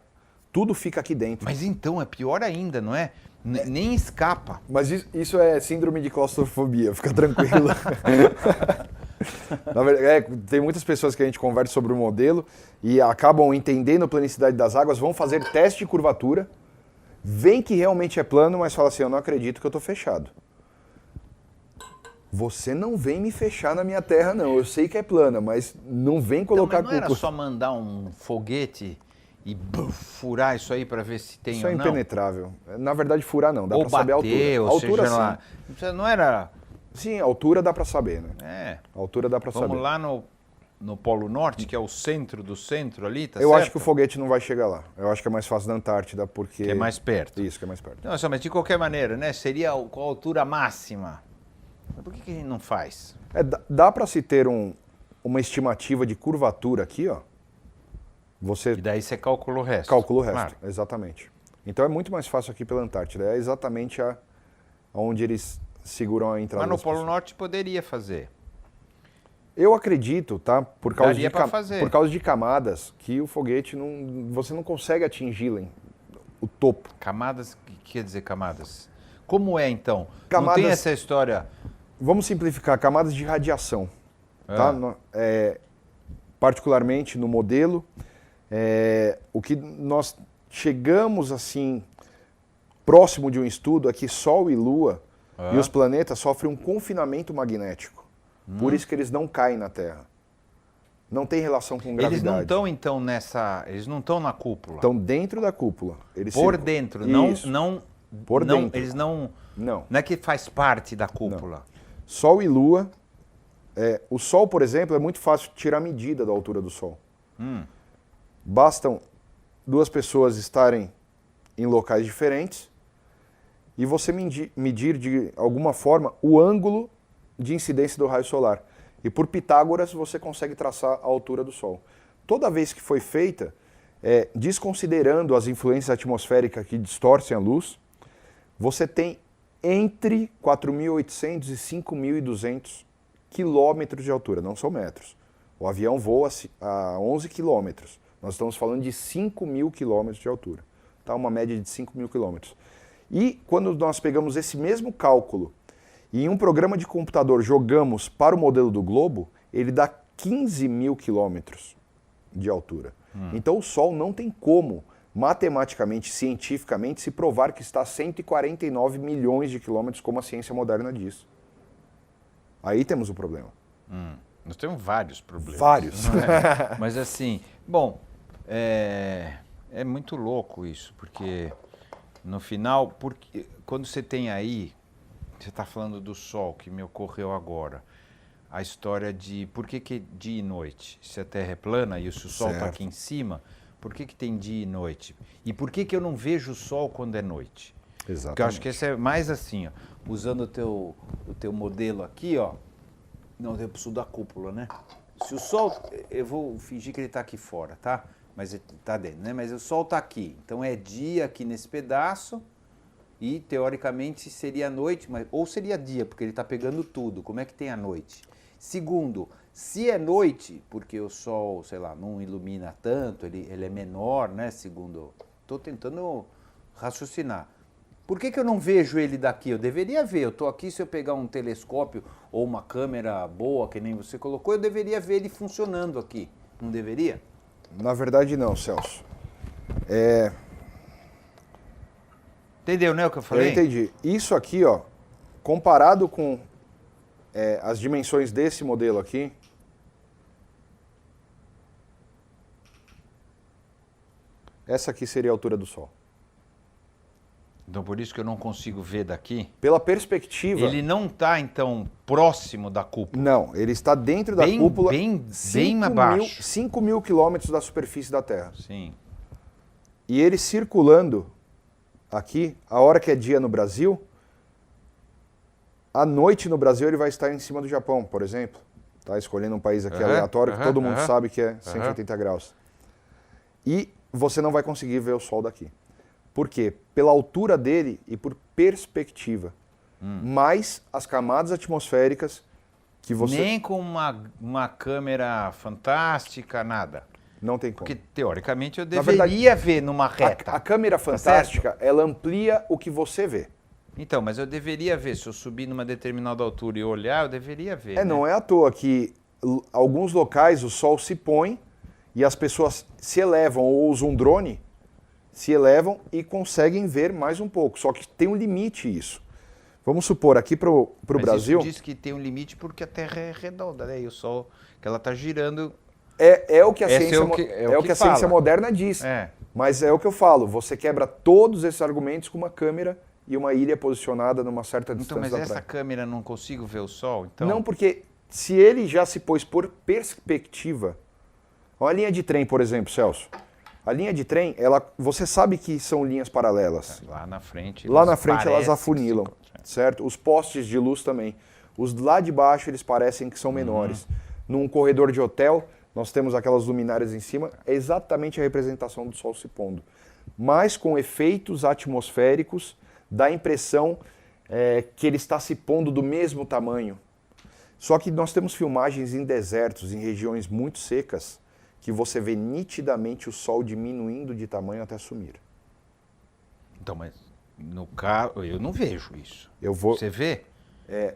Tudo fica aqui dentro. Mas então é pior ainda, não é? Nem escapa. Mas isso é síndrome de claustrofobia, fica tranquilo. Na verdade, tem muitas pessoas que a gente conversa sobre o modelo e acabam entendendo a planicidade das águas, vão fazer teste de curvatura, veem que realmente é plano, mas falam assim, eu não acredito que eu estou fechado. Você não vem me fechar na minha terra, não. Eu sei que é plana, mas não vem colocar... Então, mas não era só mandar um foguete e furar isso aí para ver se tem isso ou não? Isso é impenetrável. Na verdade, furar não, dá ou para saber a altura. Ou altura, seja lá, não era... Sim, a altura dá para saber, né? A altura dá para saber. Vamos lá no Polo Norte, que é o centro do centro ali, tá Eu certo? acho que o foguete não vai chegar lá. Eu acho que é mais fácil na Antártida, porque... Que é mais perto. Isso, que é mais perto. Não, mas de qualquer maneira, né? Seria qual a altura máxima? Por que a gente não faz? Dá para se ter uma estimativa de curvatura aqui, ó. E daí você calcula o resto. Calcula o resto, exatamente. Então é muito mais fácil aqui pela Antártida. É exatamente onde eles seguram a entrada Mas no das Polo pessoas. Norte poderia fazer. Eu acredito, tá? Por causa, Daria pra fazer. por causa de camadas, que o foguete você não consegue atingi-lo o topo. Camadas, o que quer dizer camadas? Como é então? Não Camadas- tem essa história... Vamos simplificar, camadas de radiação. Tá? Particularmente no modelo, o que nós chegamos assim próximo de um estudo é que Sol e Lua e os planetas sofrem um confinamento magnético. Por isso que eles não caem na Terra. Não tem relação com gravidade. Eles não estão então nessa... Eles não estão na cúpula. Estão dentro da cúpula. Eles Por circulam. dentro, Isso. não... Por não, dentro. eles não... Não. Não é que faz parte da cúpula. Sol e Lua. O Sol, por exemplo, é muito fácil tirar a medida da altura do Sol. Bastam duas pessoas estarem em locais diferentes e você medir de alguma forma o ângulo de incidência do raio solar. E por Pitágoras você consegue traçar a altura do Sol. Toda vez que foi feita, desconsiderando as influências atmosféricas que distorcem a luz, você tem entre 4.800 e 5.200 quilômetros de altura, não são metros. O avião voa a 11 quilômetros. Nós estamos falando de 5.000 quilômetros de altura. Tá? Uma média de 5.000 quilômetros. E quando nós pegamos esse mesmo cálculo e em um programa de computador jogamos para o modelo do globo, ele dá 15.000 quilômetros de altura. Então o Sol não tem como, matematicamente, cientificamente, se provar que está a 149 milhões de quilômetros, como a ciência moderna diz. Aí temos o problema. Nós temos vários problemas. Vários. não é? Mas assim, bom, é muito louco isso, porque no final, quando você tem aí, você está falando do Sol, que me ocorreu agora, a história de por que dia e noite? Se a Terra é plana e se o Sol está aqui em cima, por que tem dia e noite? E por que eu não vejo o Sol quando é noite? Exatamente. Porque eu acho que esse é mais assim, ó, usando o teu modelo aqui, ó. Não, eu preciso da cúpula, né? Se o Sol, eu vou fingir que ele está aqui fora, tá? Mas ele está dentro, né? Mas o Sol está aqui, então é dia aqui nesse pedaço e teoricamente seria noite, ou seria dia, porque ele está pegando tudo. Como é que tem a noite? Segundo, se é noite, porque o Sol, sei lá, não ilumina tanto, ele é menor, né? Segundo, estou tentando raciocinar. Por que eu não vejo ele daqui? Eu deveria ver. Eu estou aqui, se eu pegar um telescópio ou uma câmera boa, que nem você colocou, eu deveria ver ele funcionando aqui. Não deveria? Na verdade não, Celso. Entendeu, né, o que eu falei? Eu entendi. Isso aqui, ó, comparado com as dimensões desse modelo aqui, essa aqui seria a altura do Sol. Então por isso que eu não consigo ver daqui. Pela perspectiva... Ele não está, então, próximo da cúpula. Não, ele está dentro da Bem- cúpula, bem abaixo. 5.000 quilômetros da superfície da Terra. Sim. E ele circulando aqui, a hora que é dia no Brasil, à noite no Brasil ele vai estar em cima do Japão, por exemplo. Tá escolhendo um país aqui aleatório que todo mundo sabe que é 180 graus. E você não vai conseguir ver o Sol daqui. Por quê? Pela altura dele e por perspectiva. Mais as camadas atmosféricas que você... Nem com uma câmera fantástica, nada. Não tem como. Porque, teoricamente, eu Na deveria ver numa reta. A câmera fantástica, ela amplia o que você vê. Então, mas eu deveria ver. Se eu subir numa determinada altura e olhar, eu deveria ver. né? Não é à toa que alguns locais o sol se põe e as pessoas se elevam ou usam um drone, se elevam e conseguem ver mais um pouco. Só que tem um limite isso. Vamos supor, aqui para o Brasil... Isso diz que tem um limite porque a Terra é redonda, né? E o Sol, que ela está girando... É o que a Esse ciência, é o que- é o é o que que a fala. ciência moderna diz. É. Mas é o que eu falo, você quebra todos esses argumentos com uma câmera e uma ilha posicionada numa certa Então, distância mas da essa praia. câmera não consigo ver o Sol? Então... Não, porque se ele já se pôs por perspectiva... Olha a linha de trem, por exemplo, Celso. A linha de trem, você sabe que são linhas paralelas. Lá na frente... Lá na frente elas parecem afunilam, que se- certo? Os postes de luz também. Os lá de baixo eles parecem que são menores. Num corredor de hotel, nós temos aquelas luminárias em cima, é exatamente a representação do Sol se pondo. Mas com efeitos atmosféricos, dá a impressão que ele está se pondo do mesmo tamanho. Só que nós temos filmagens em desertos, em regiões muito secas, que você vê nitidamente o Sol diminuindo de tamanho até sumir. Então, mas no carro eu não vejo isso. Eu vou... Você vê?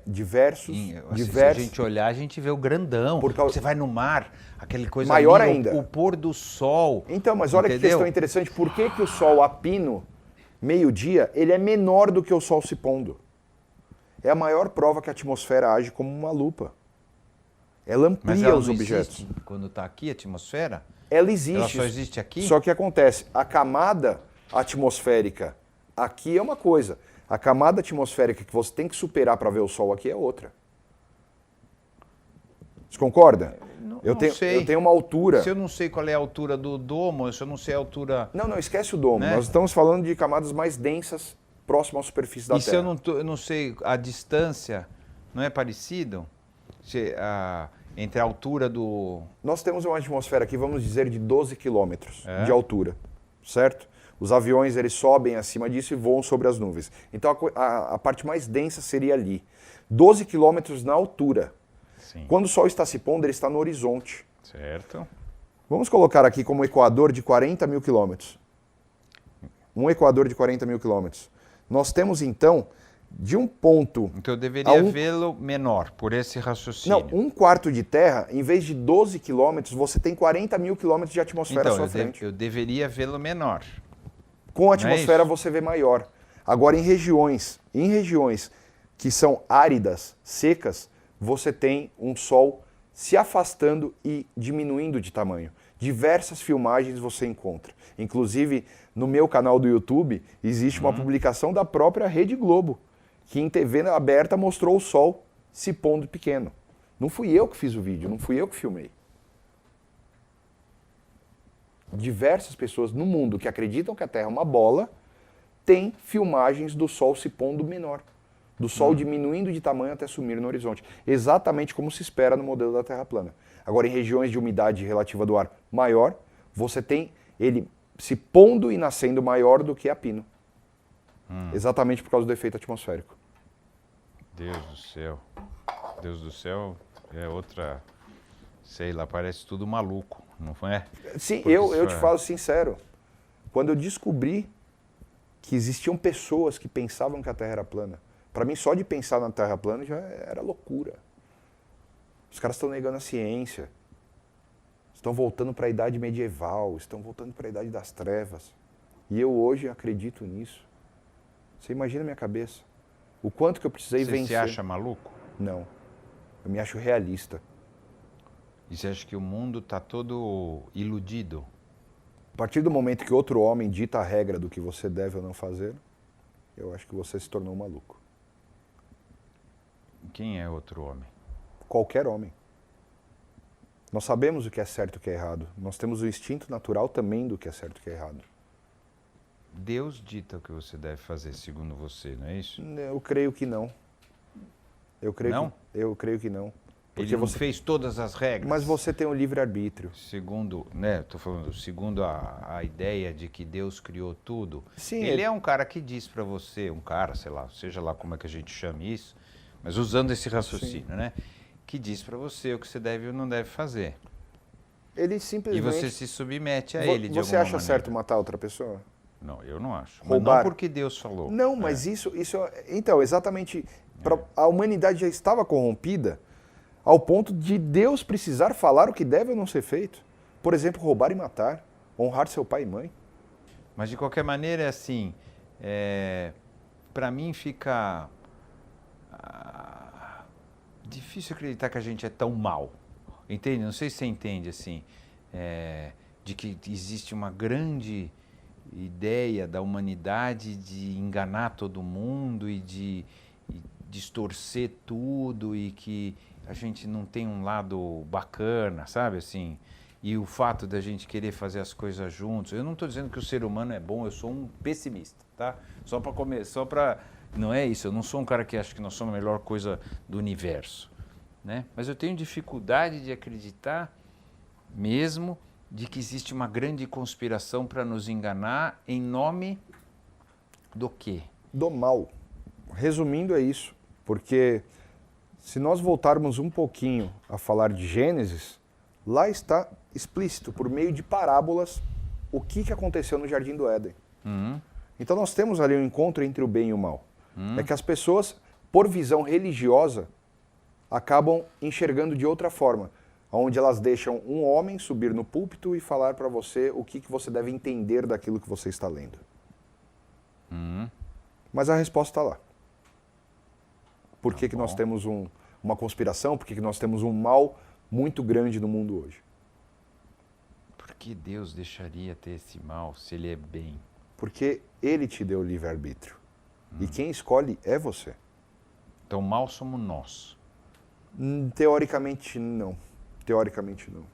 Diversos. Se a gente olhar, a gente vê o grandão. Você vai no mar, aquele coisa maior ali, ainda. O pôr do sol. Então, mas olha que questão interessante. Por que o Sol a pino, meio-dia, ele é menor do que o Sol se pondo? É a maior prova que a atmosfera age como uma lupa. Ela amplia os objetos. Existe quando está aqui a atmosfera? Ela existe. Ela só existe aqui? Só que acontece, a camada atmosférica aqui é uma coisa. A camada atmosférica que você tem que superar para ver o Sol aqui é outra. Você concorda? Eu tenho uma altura. Se eu não sei qual é a altura do domo, se eu não sei a altura... Não, esquece o domo. Né? Nós estamos falando de camadas mais densas, próximas à superfície da Terra. E se eu não sei a distância, não é parecido? Entre a altura do... Nós temos uma atmosfera aqui, vamos dizer, de 12 quilômetros de altura, certo? Os aviões, eles sobem acima disso e voam sobre as nuvens. Então, a parte mais densa seria ali. 12 quilômetros na altura. Sim. Quando o Sol está se pondo, ele está no horizonte. Certo. Vamos colocar aqui como equador de 40 mil quilômetros. Um equador de 40 mil quilômetros. Nós temos, então, de um ponto... Então, eu deveria vê-lo menor, por esse raciocínio. Não, um quarto de Terra, em vez de 12 quilômetros, você tem 40 mil quilômetros de atmosfera à sua frente. Eu deveria vê-lo menor. Com a atmosfera você vê maior. Agora, em regiões que são áridas, secas, você tem um Sol se afastando e diminuindo de tamanho. Diversas filmagens você encontra. Inclusive, no meu canal do YouTube, existe uma publicação da própria Rede Globo, que em TV aberta mostrou o Sol se pondo pequeno. Não fui eu que fiz o vídeo, não fui eu que filmei. Diversas pessoas no mundo que acreditam que a Terra é uma bola têm filmagens do Sol se pondo menor, do Sol diminuindo de tamanho até sumir no horizonte, exatamente como se espera no modelo da Terra plana. Agora, em regiões de umidade relativa do ar maior, você tem ele se pondo e nascendo maior do que a pino, exatamente por causa do efeito atmosférico. Deus do céu é outra, sei lá, parece tudo maluco, não é? Sim, eu te falo sincero, quando eu descobri que existiam pessoas que pensavam que a Terra era plana, para mim só de pensar na Terra plana já era loucura. Os caras estão negando a ciência, estão voltando para a idade medieval, estão voltando para a idade das trevas. E eu hoje acredito nisso. Você imagina a minha cabeça. O quanto que eu precisei vencer. Você se acha maluco? Não. Eu me acho realista. E você acha que o mundo está todo iludido? A partir do momento que outro homem dita a regra do que você deve ou não fazer, eu acho que você se tornou maluco. Quem é outro homem? Qualquer homem. Nós sabemos o que é certo e o que é errado. Nós temos o instinto natural também do que é certo e o que é errado. Deus dita o que você deve fazer, segundo você, não é isso? Eu creio que não. Eu creio que não. Porque Ele não fez todas as regras. Mas você tem um livre-arbítrio. Segundo, né, tô falando, segundo a ideia de que Deus criou tudo, sim, ele é um cara que diz para você, um cara, sei lá, seja lá como é que a gente chame isso, mas usando esse raciocínio, sim, né, que diz para você o que você deve ou não deve fazer. Ele simplesmente... E você se submete a ele de alguma maneira. Você acha certo matar outra pessoa? Não, eu não acho. Roubar? Mas não porque Deus falou. Não, mas isso... Então, exatamente, a humanidade já estava corrompida ao ponto de Deus precisar falar o que deve ou não ser feito. Por exemplo, roubar e matar, honrar seu pai e mãe. Mas de qualquer maneira, é assim, para mim fica difícil acreditar que a gente é tão mal, entende? Não sei se você entende, assim, de que existe uma grande ideia da humanidade de enganar todo mundo e de distorcer tudo e que a gente não tem um lado bacana, sabe, assim, e o fato da gente querer fazer as coisas juntos. Eu não estou dizendo que o ser humano é bom, eu sou um pessimista, tá? Só para não é isso, eu não sou um cara que acha que nós somos a melhor coisa do universo, né? Mas eu tenho dificuldade de acreditar mesmo de que existe uma grande conspiração para nos enganar em nome do quê? Do mal. Resumindo, é isso. Porque se nós voltarmos um pouquinho a falar de Gênesis, lá está explícito, por meio de parábolas, o que aconteceu no Jardim do Éden. Então nós temos ali um encontro entre o bem e o mal. É que as pessoas, por visão religiosa, acabam enxergando de outra forma, onde elas deixam um homem subir no púlpito e falar para você o que você deve entender daquilo que você está lendo. Mas a resposta está lá. Por que nós temos uma conspiração? Por que nós temos um mal muito grande no mundo hoje? Por que Deus deixaria ter esse mal se ele é bem? Porque ele te deu o livre-arbítrio. E quem escolhe é você. Então, o mal somos nós. Teoricamente, não. Teoricamente, não.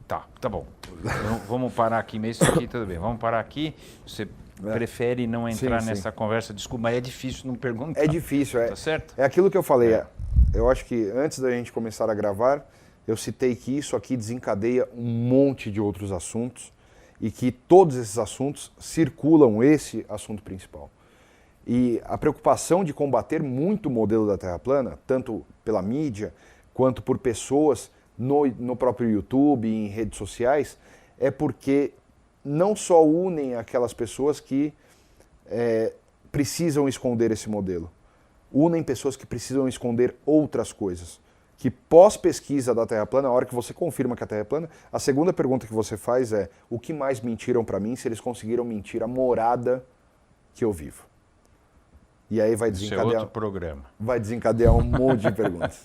Tá bom. Então, vamos parar aqui mesmo. Isso aqui tudo bem. Vamos parar aqui. Você prefere não entrar nessa conversa? Desculpa, mas é difícil não perguntar. É difícil, Tá certo? É aquilo que eu falei. Eu acho que antes da gente começar a gravar, eu citei que isso aqui desencadeia um monte de outros assuntos e que todos esses assuntos circulam esse assunto principal. E a preocupação de combater muito o modelo da Terra plana, tanto pela mídia quanto por pessoas no próprio YouTube e em redes sociais, é porque não só unem aquelas pessoas que precisam esconder esse modelo, unem pessoas que precisam esconder outras coisas. Que pós-pesquisa da Terra plana, a hora que você confirma que a Terra é plana, a segunda pergunta que você faz é: o que mais mentiram para mim se eles conseguiram mentir a morada que eu vivo? E aí vai desencadear, isso é outro programa. Vai desencadear um monte de perguntas.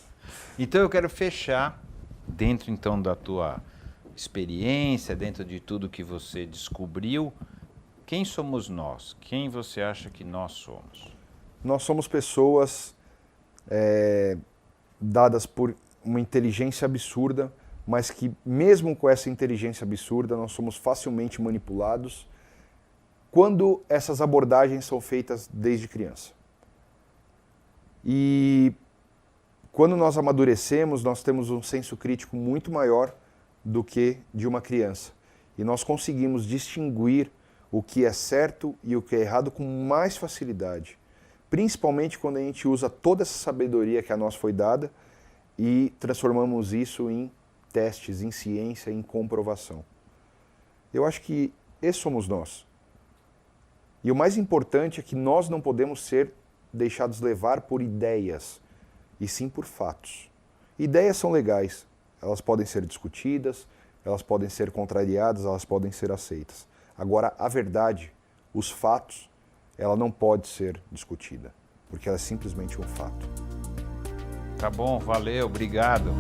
Então eu quero fechar, dentro então da tua experiência, dentro de tudo que você descobriu, quem somos nós? Quem você acha que nós somos? Nós somos pessoas dadas por uma inteligência absurda, mas que mesmo com essa inteligência absurda, nós somos facilmente manipulados quando essas abordagens são feitas desde criança. E quando nós amadurecemos, nós temos um senso crítico muito maior do que de uma criança. E nós conseguimos distinguir o que é certo e o que é errado com mais facilidade. Principalmente quando a gente usa toda essa sabedoria que a nós foi dada e transformamos isso em testes, em ciência, em comprovação. Eu acho que esses somos nós. E o mais importante é que nós não podemos ser deixados levar por ideias, e sim por fatos. Ideias são legais, elas podem ser discutidas, elas podem ser contrariadas, elas podem ser aceitas. Agora, a verdade, os fatos, ela não pode ser discutida, porque ela é simplesmente um fato. Tá bom, valeu, obrigado.